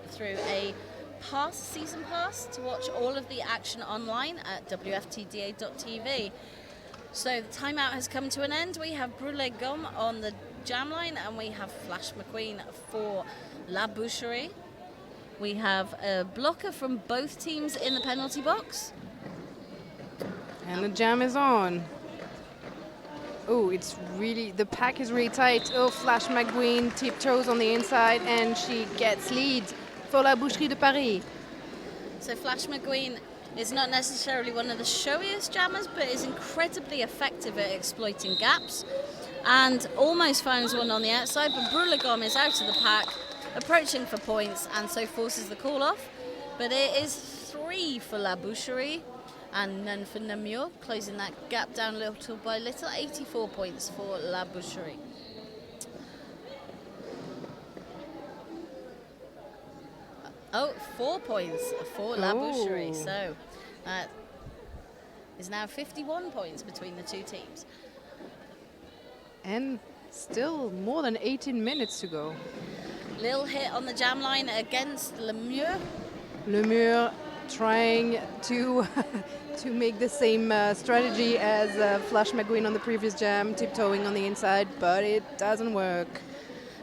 through a season pass to watch all of the action online at WFTDA.tv. So the timeout has come to an end. We have Brûlé Gomme on the jam line, and we have Flash McQueen for La Boucherie. We have a blocker from both teams in the penalty box. And the jam is on. Oh, the pack is really tight. Oh, Flash McQueen tiptoes on the inside, and she gets lead for La Boucherie de Paris. So Flash McQueen It's not necessarily one of the showiest jammers, but is incredibly effective at exploiting gaps. And almost finds one on the outside, but Brulagom is out of the pack, approaching for points, and so forces the call off. But it is 3 for La Boucherie and none for Namur, closing that gap down little by little. 84 points for La Boucherie. Oh, 4 points for La Boucherie. So that is now 51 points between the two teams. And still more than 18 minutes to go. Little hit on the jam line against Namur. Namur trying to to make the same strategy as Flash McGuinn on the previous jam, tiptoeing on the inside, but it doesn't work.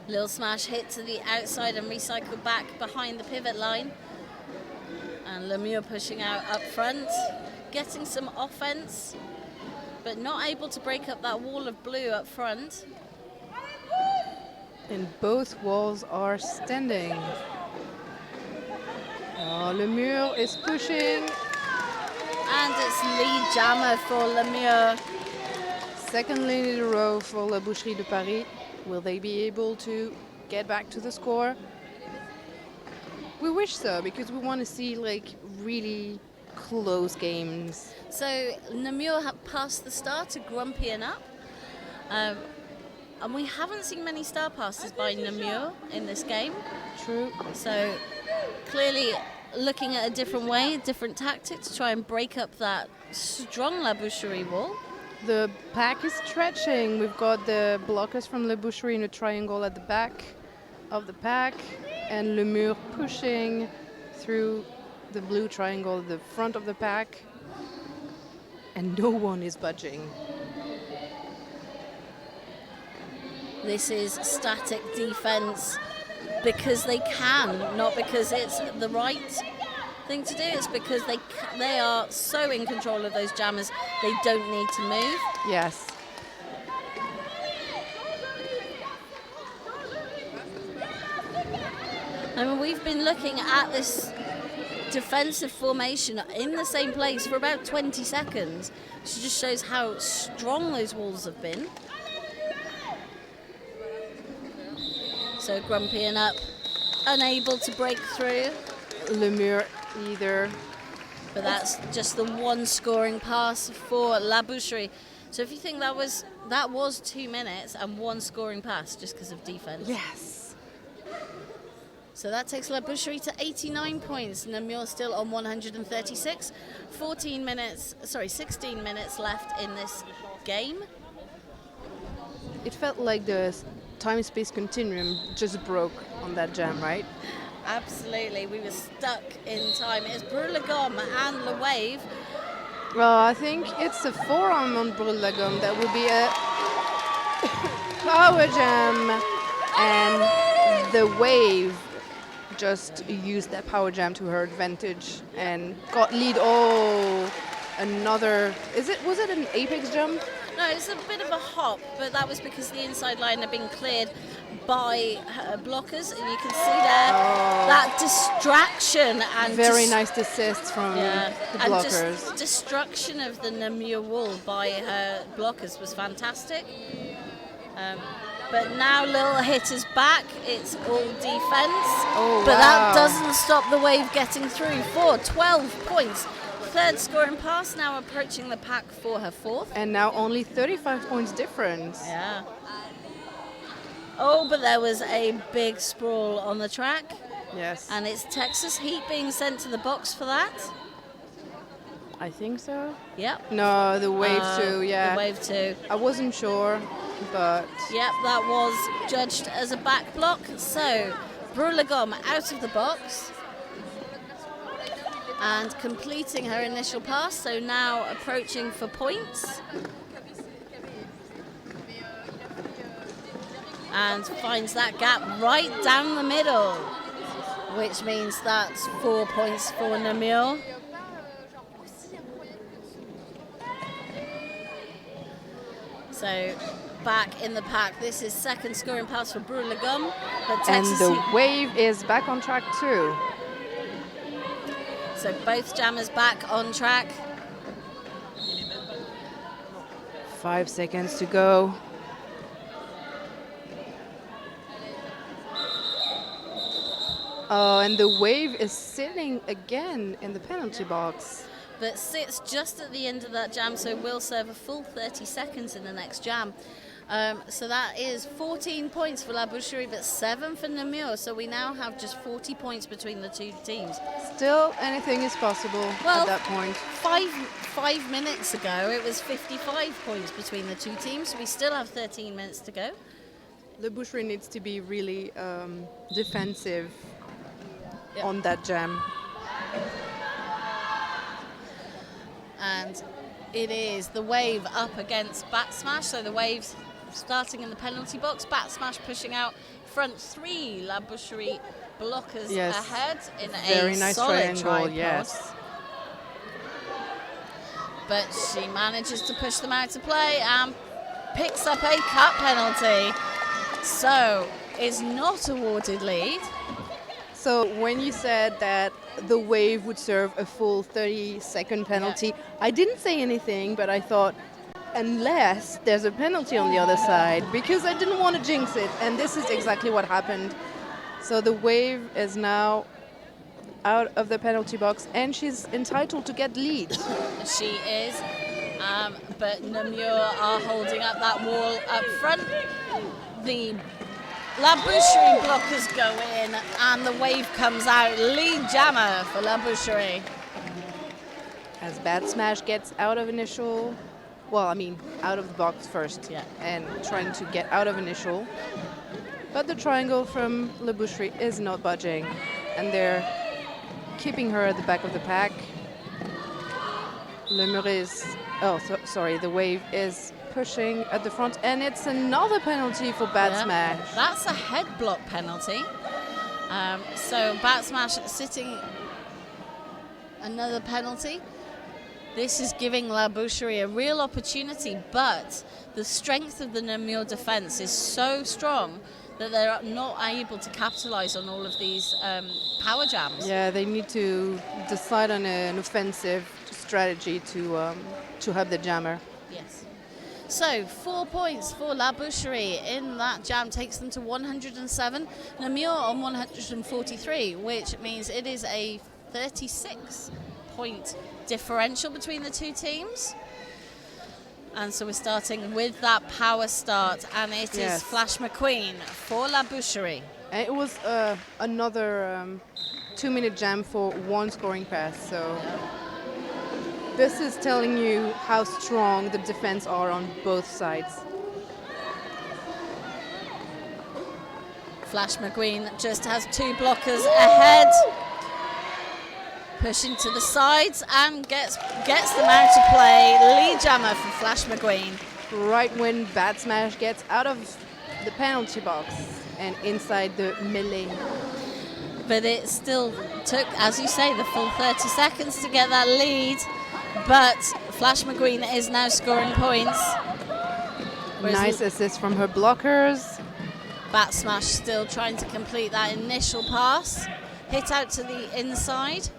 Little smash hit to the outside and recycle back behind the pivot line. And Namur pushing out up front, getting some offense, but not able to break up that wall of blue up front. And both walls are standing. Oh, Namur is pushing. And it's lead jammer for Namur. Second lane in a row for La Boucherie de Paris. Will they be able to get back to the score? We wish so, because we want to see like really close games. So Namur have passed the star to Grumpy and Up. And we haven't seen many star passes by Namur in this game. True. So clearly looking at a different way, a different tactic to try and break up that strong La Boucherie wall. The pack is stretching. We've got the blockers from La Boucherie in a triangle at the back of the pack, and Namur pushing through the blue triangle at the front of the pack, and no one is budging. This is static defense because they can, not because it's the right thing to do. It's because they are so in control of those jammers, they don't need to move. Yes. I mean, we've been looking at this defensive formation in the same place for about 20 seconds, which just shows how strong those walls have been. So Grumpy and Up unable to break through. Namur either. But that's just the one scoring pass for La Boucherie. So if you think that was 2 minutes and one scoring pass just because of defense. Yes. So that takes La Boucherie to 89 points. Namur still on 136. 16 minutes left in this game. It felt like the time-space continuum just broke on that jam, right? Absolutely, we were stuck in time. It's Brulagom and Le Wave. Well, I think it's a forearm on Brulagom that will be a power jam, and the Wave just used that power jam to her advantage and got lead. Oh, another. Was it an apex jump? No, it's a bit of a hop, but that was because the inside line had been cleared by blockers, and you can see there that distraction and very nice assist from the blockers. And just destruction of the Namur wall by her blockers was fantastic. But now Little Hit is back. It's all defense, but that doesn't stop the Wave getting through for 12 points. Third scoring pass, now approaching the pack for her fourth. And now only 35 points difference. Yeah. Oh, but there was a big sprawl on the track. Yes. And it's Texas Heat being sent to the box for that. I think so. Yep. No, the Wave 2, yeah. The Wave 2. I wasn't sure, but... Yep, that was judged as a back block. So, Brulagom out of the box. And completing her initial pass, so now approaching for points. And finds that gap right down the middle, which means that's 4 points for Namur. So back in the pack. This is second scoring pass for Brulagom, but Texas and the Wave is back on track too. So both jammers back on track. 5 seconds to go. Oh, and the wave is sitting again in the penalty box. But sits just at the end of that jam, so will serve a full 30 seconds in the next jam. So that is 14 points for La Boucherie, but 7 for Namur. So we now have just 40 points between the two teams. Still, anything is possible at that point. 5 minutes ago, it was 55 points between the two teams. We still have 13 minutes to go. La Boucherie needs to be really defensive on that jam. And it is the wave up against Bat Smash. So the waves starting in the penalty box. Bat Smash pushing out front three. La Boucherie blockers ahead in Very a nice solid triangle, tripod. yes. But she manages to push them out to play and picks up a cut penalty. So is not awarded lead. So when you said that the wave would serve a full 30-second penalty, I didn't say anything, but I thought, unless there's a penalty on the other side, because I didn't want to jinx it, and this is exactly what happened. So the wave is now out of the penalty box, and she's entitled to get lead. She is, but Namur are holding up that wall up front. The La Boucherie blockers go in, and the wave comes out. Lead jammer for La Boucherie. As Bad Smash gets out of initial, out of the box first, and trying to get out of initial. But the triangle from La Boucherie is not budging, and they're keeping her at the back of the pack. Namur is, the wave is pushing at the front, and it's another penalty for Bat Smash. That's a head block penalty. So Bat Smash sitting another penalty. This is giving La Boucherie a real opportunity, but the strength of the Namur defense is so strong that they're not able to capitalize on all of these power jams. Yeah, they need to decide on an offensive strategy to help the jammer. Yes. So 4 points for La Boucherie in that jam takes them to 107. Namur on 143, which means it is a 36-point differential between the two teams. And so we're starting with that power start, and it is Flash McQueen for La Boucherie. And it was another 2-minute jam for one scoring pass, so this is telling you how strong the defense are on both sides. Flash McQueen just has 2 blockers ahead. Pushing to the sides and gets them out to play. Lead jammer for Flash McQueen. Right when Bat Smash gets out of the penalty box and inside the melee. But it still took, as you say, the full 30 seconds to get that lead. But Flash McQueen is now scoring points. Nice assist from her blockers. Bat Smash still trying to complete that initial pass. Hit out to the inside.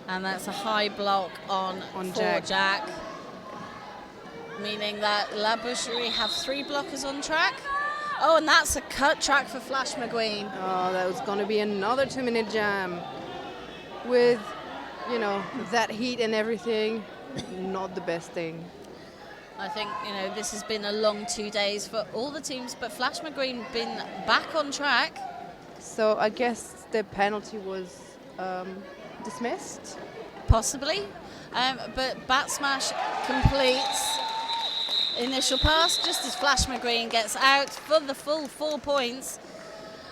And that's a high block on Jack. Meaning that La Boucherie have 3 blockers on track. Oh, and that's a cut track for Flash McQueen. Oh, that was going to be another 2-minute jam. With, that heat and everything, not the best thing. I think, this has been a long 2 days for all the teams, but Flash McQueen been back on track. So I guess the penalty was dismissed? Possibly. But Bat Smash completes initial pass just as Flash McQueen gets out for the full 4 points.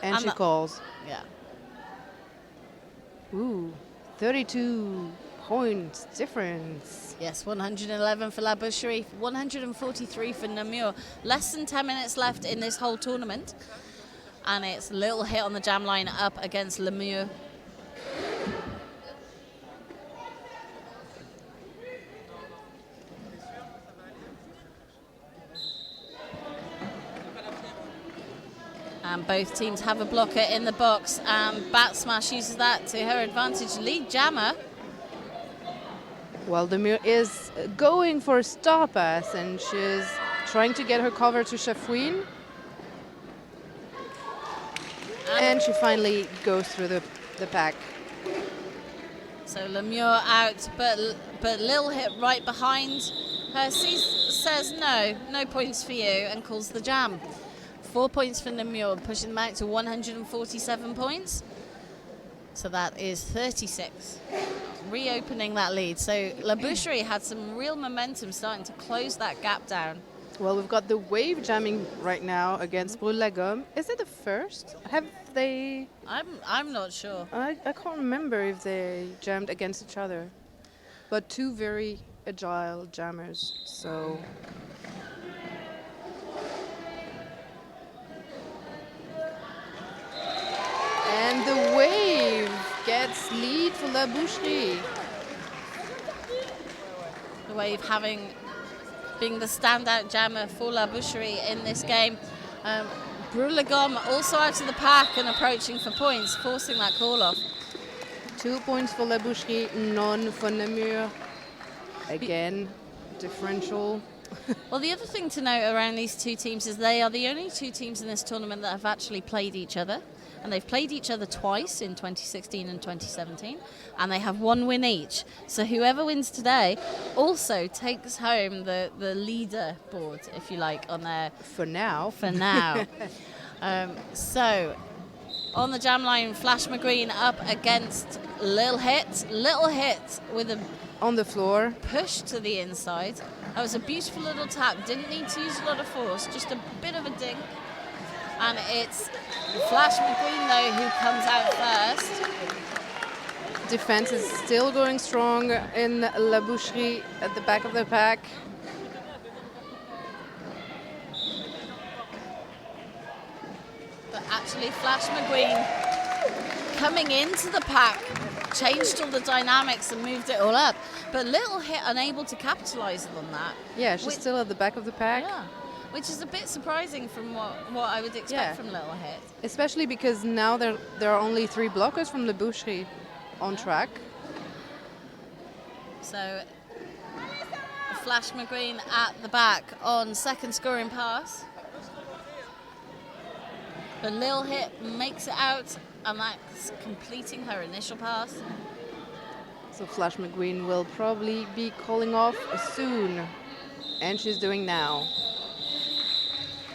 And she calls. Yeah. Ooh, 32 points difference. Yes, 111 for La Boucherie, 143 for Namur. Less than 10 minutes left in this whole tournament. And it's a little hit on the jam line up against Namur. And both teams have a blocker in the box, and Bat Smash uses that to her advantage. Lead jammer. Well, Namur is going for a star pass, and she's trying to get her cover to Chafouine. And she finally goes through the pack. So Namur out, but Lil hit right behind her. Says no points for you, and calls the jam. 4 points for Namur, pushing them out to 147 points. So that is 36, reopening that lead. So La Boucherie had some real momentum starting to close that gap down. Well, we've got the wave jamming right now against Brûle la Gomme. Is it the first? Have they... I'm not sure. I can't remember if they jammed against each other. But two very agile jammers, so... And the wave gets lead for La Boucherie. The wave being the standout jammer for La Boucherie in this game. Brûle la Gomme also out of the pack and approaching for points, forcing that call off. 2 points for La Boucherie, none for Namur. Again, differential. Well, the other thing to note around these two teams is they are the only two teams in this tournament that have actually played each other. And they've played each other twice in 2016 and 2017, and they have one win each. So whoever wins today also takes home the leaderboard, if you like, on their... For now. For now. So on the jam line, Flash McGreen up against Lil Hit. Little Hit with a... On the floor. Push to the inside. That was a beautiful little tap. Didn't need to use a lot of force, just a bit of a dink. And it's Flash McGreen, though, who comes out first. Defense is still going strong in La Boucherie at the back of the pack. But actually, Flash McGreen coming into the pack changed all the dynamics and moved it all up. But Little Hit unable to capitalize on that. Yeah, she's still at the back of the pack. Yeah. Which is a bit surprising from what I would expect from Little Hit. Especially because now there are only 3 blockers from La Boucherie on track. So Flash McGreen at the back on second scoring pass. But Lil Hit makes it out, and that's completing her initial pass. So Flash McGreen will probably be calling off soon. And she's doing now.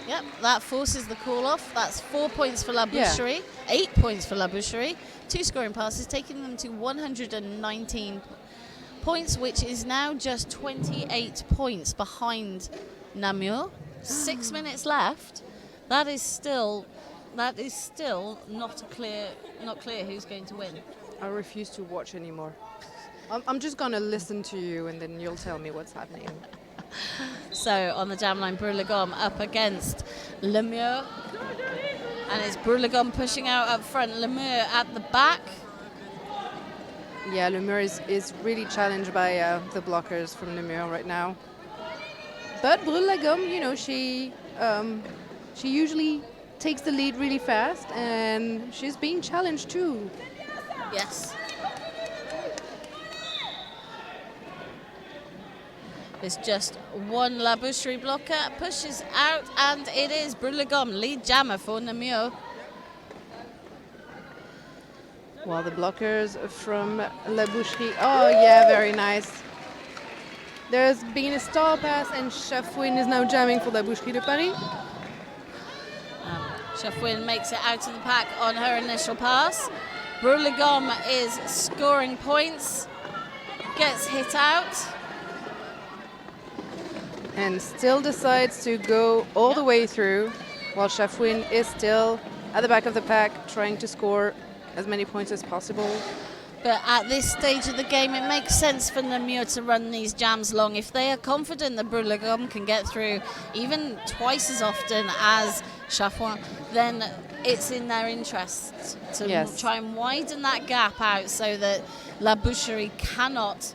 Yep, that forces the call off. That's 4 points for La Boucherie, 8 points for La Boucherie. 2 scoring passes, taking them to 119 points, which is now just 28 points behind Namur. 6 minutes left. That is still not clear who's going to win. I refuse to watch anymore. I'm just gonna listen to you, and then you'll tell me what's happening. So on the jam line, Brûle la Gomme up against Namur. And it's Brûle la Gomme pushing out up front, Namur at the back. Yeah, Namur is really challenged by the blockers from Namur right now. But Brûle la Gomme, you know, she usually takes the lead really fast, and she's being challenged too. Yes. There's just one La Boucherie blocker, pushes out, and it is Brûle la Gomme, lead jammer for Namur. While the blockers from La Boucherie, oh yeah, very nice. There's been a star pass, and Chafouine is now jamming for La Boucherie de Paris. Chafouine makes it out of the pack on her initial pass. Brûle la Gomme is scoring points, gets hit out. And still decides to go all the way through, while Chafouine is still at the back of the pack trying to score as many points as possible. But at this stage of the game, it makes sense for Namur to run these jams long. If they are confident that Brûle la Gomme can get through even twice as often as Chafouine, then it's in their interest to try and widen that gap out so that La Boucherie cannot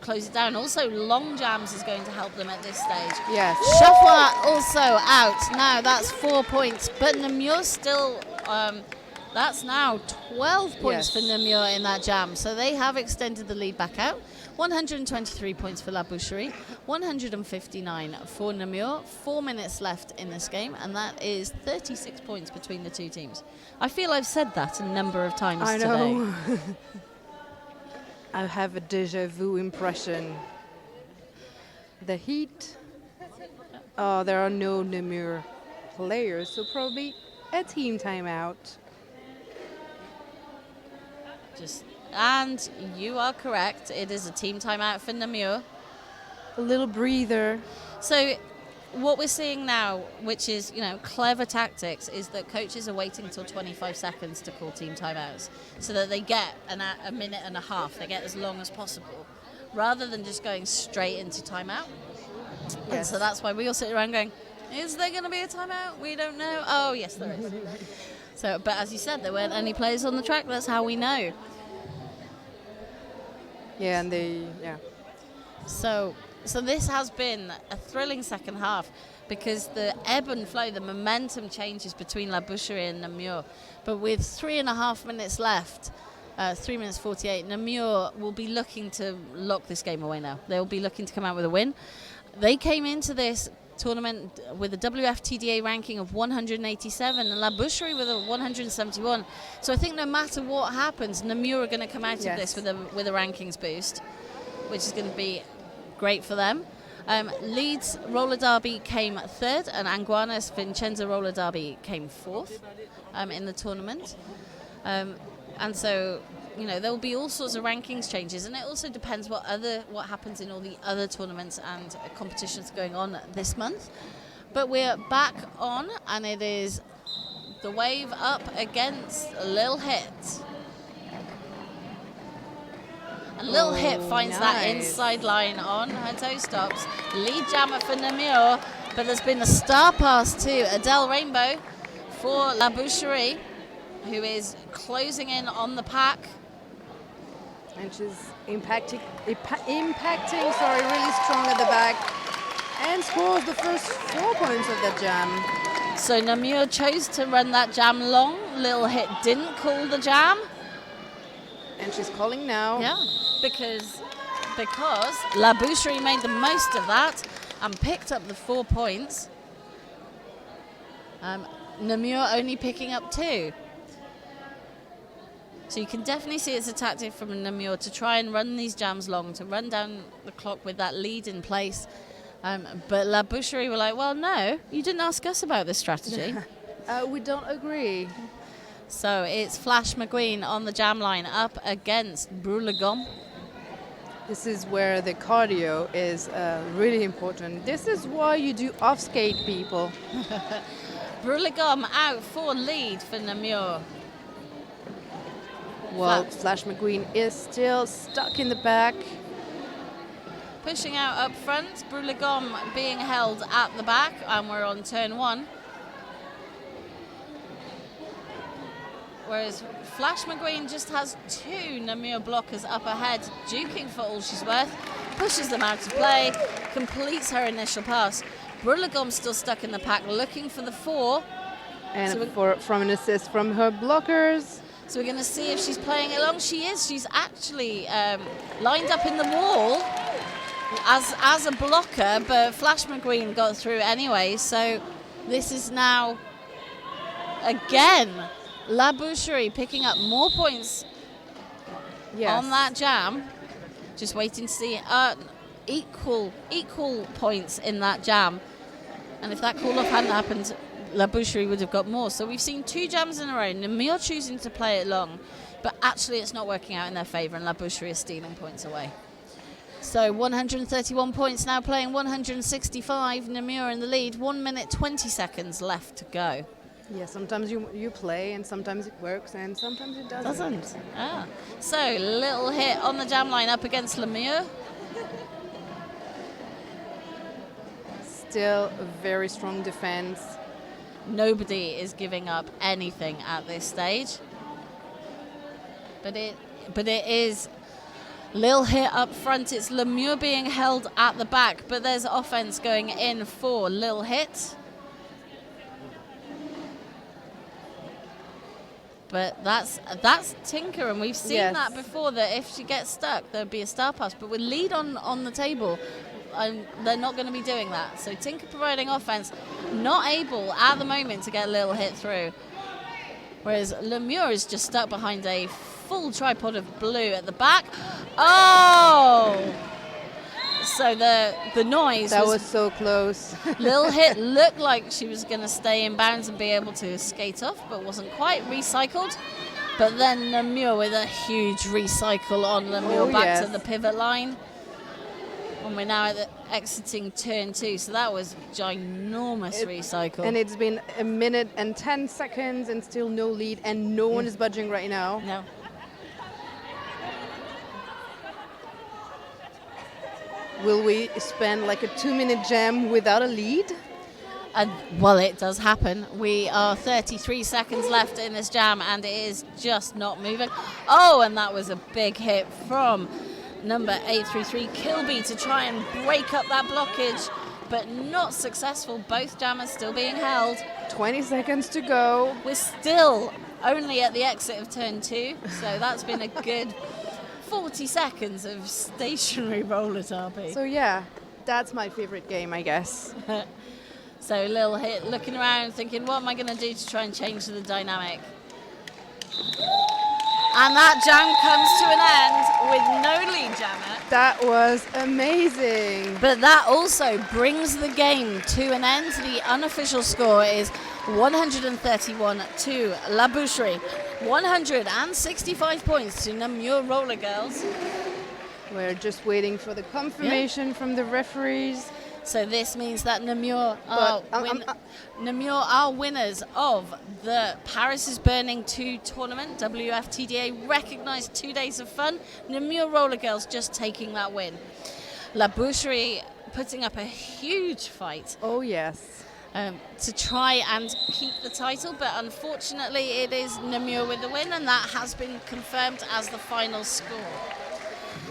close it down. Also, long jams is going to help them at this stage. Yes. Shafwa also out. Now that's 4 points, but Namur still, that's now 12 points for Namur in that jam. So they have extended the lead back out. 123 points for La Boucherie, 159 for Namur. 4 minutes left in this game, and that is 36 points between the two teams. I feel I've said that a number of times I today. know. I have a deja vu impression. The Heat. Oh, there are no Namur players, so probably a team timeout. And you are correct. It is a team timeout for Namur. A little breather. So what we're seeing now, which is, clever tactics, is that coaches are waiting until 25 seconds to call team timeouts so that they get a minute and a half. They get as long as possible rather than just going straight into timeout. Yes. And so that's why we all sit around going, is there going to be a timeout? We don't know. Oh, yes, there is. So, but as you said, there weren't any players on the track. That's how we know. Yeah, and So this has been a thrilling second half because the ebb and flow, the momentum changes between La Boucherie and Namur. But with 3.5 minutes left, 3 minutes 48, Namur will be looking to lock this game away now. They'll be looking to come out with a win. They came into this tournament with a WFTDA ranking of 187 and La Boucherie with a 171. So I think no matter what happens, Namur are going to come out of this with a rankings boost, which is going to be great for them. Leeds Roller Derby came third, and Anguanas Vincenza Roller Derby came fourth in the tournament. And so, there will be all sorts of rankings changes, and it also depends what happens in all the other tournaments and competitions going on this month. But we're back on, and it is the wave up against Lil Hit. And Lil Hit finds that inside line on her toe stops. Lead jammer for Namur, but there's been a star pass to Adele Rainbow for La Boucherie, who is closing in on the pack. And she's impacting, really strong at the back, and scores the first 4 points of the jam. So Namur chose to run that jam long. Lil Hit didn't call the jam. And she's calling now. Yeah, because La Boucherie made the most of that and picked up the 4 points. Namur only picking up 2. So you can definitely see it's a tactic from Namur to try and run these jams long, to run down the clock with that lead in place. But La Boucherie were like, well, no, you didn't ask us about this strategy. We don't agree. So it's Flash McQueen on the jam line up against Brûle-Gomme. This is where the cardio is really important. This is why you do off-skate, people. Brûle-Gomme out for lead for Namur. Well, Flash McQueen is still stuck in the back. Pushing out up front, Brûle-Gomme being held at the back, and we're on turn 1. Whereas Flash McQueen just has 2 Namur blockers up ahead, duking for all she's worth, pushes them out of play, completes her initial pass. Brûle-Gomme still stuck in the pack, looking for the 4. And from an assist from her blockers. So we're going to see if she's playing it long. She is. She's actually lined up in the wall as a blocker, but Flash McQueen got through anyway. So this is now, again, La Boucherie picking up more points on that jam. Just waiting to see equal points in that jam. And if that call-off hadn't happened, La Boucherie would have got more. So we've seen 2 jams in a row. Namur choosing to play it long, but actually it's not working out in their favour, and La Boucherie is stealing points away. So 131 points now, playing 165. Namur in the lead. 1 minute 20 seconds left to go. Yeah, sometimes you play, and sometimes it works, and sometimes it doesn't. So Little Hit on the jam line up against Namur. Still a very strong defense. Nobody is giving up anything at this stage. But it is Lil Hit up front. It's Namur being held at the back, but there's offense going in for Lil Hit. But that's Tinker, and we've seen that before, that if she gets stuck, there'd be a star pass. But with lead on the table, they're not going to be doing that. So Tinker providing offense, not able at the moment to get Lil Hit through. Whereas Namur is just stuck behind a full tripod of blue at the back. Oh! So the noise that was so close. Lil Hit looked like she was going to stay in bounds and be able to skate off, but wasn't quite recycled. But then Namur with a huge recycle on Namur back to the pivot line. And we're now exiting turn 2, so that was ginormous recycle. And it's been 1 minute and 10 seconds and still no lead, and no one is budging right now. No. Will we spend like a 2-minute jam without a lead? Well, it does happen. We are 33 seconds left in this jam, and it is just not moving. Oh, and that was a big hit from number 833 Kilby to try and break up that blockage, but not successful. Both jammers still being held. 20 seconds to go. We're still only at the exit of turn 2, so that's been a good 40 seconds of stationary roller derby. So yeah, that's my favorite game, I guess. So Lil Hit looking around thinking, what am I going to do to try and change the dynamic? And that jam comes to an end with no lead jammer. That was amazing. But that also brings the game to an end. The unofficial score is 131 to La Boucherie. 165 points to Namur Roller Girls. We're just waiting for the confirmation from the referees. So this means that Namur are winners of the Paris is Burning 2 tournament. WFTDA recognised 2 days of fun. Namur Roller Girls just taking that win. La Boucherie putting up a huge fight. Oh, yes. To try and keep the title, but unfortunately it is Namur with the win, and that has been confirmed as the final score.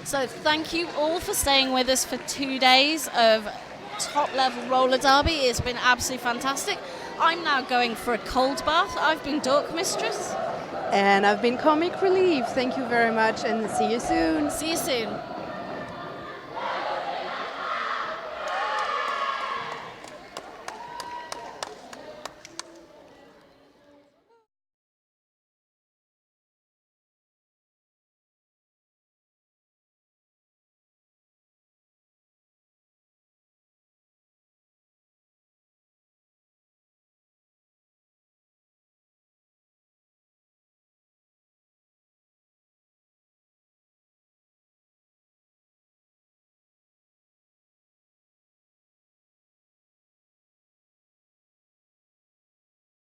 So thank you all for staying with us for 2 days of top-level roller derby. It's been absolutely fantastic. I'm now going for a cold bath. I've been Dork Mistress. And I've been Comic Relief. Thank you very much, and see you soon. See you soon.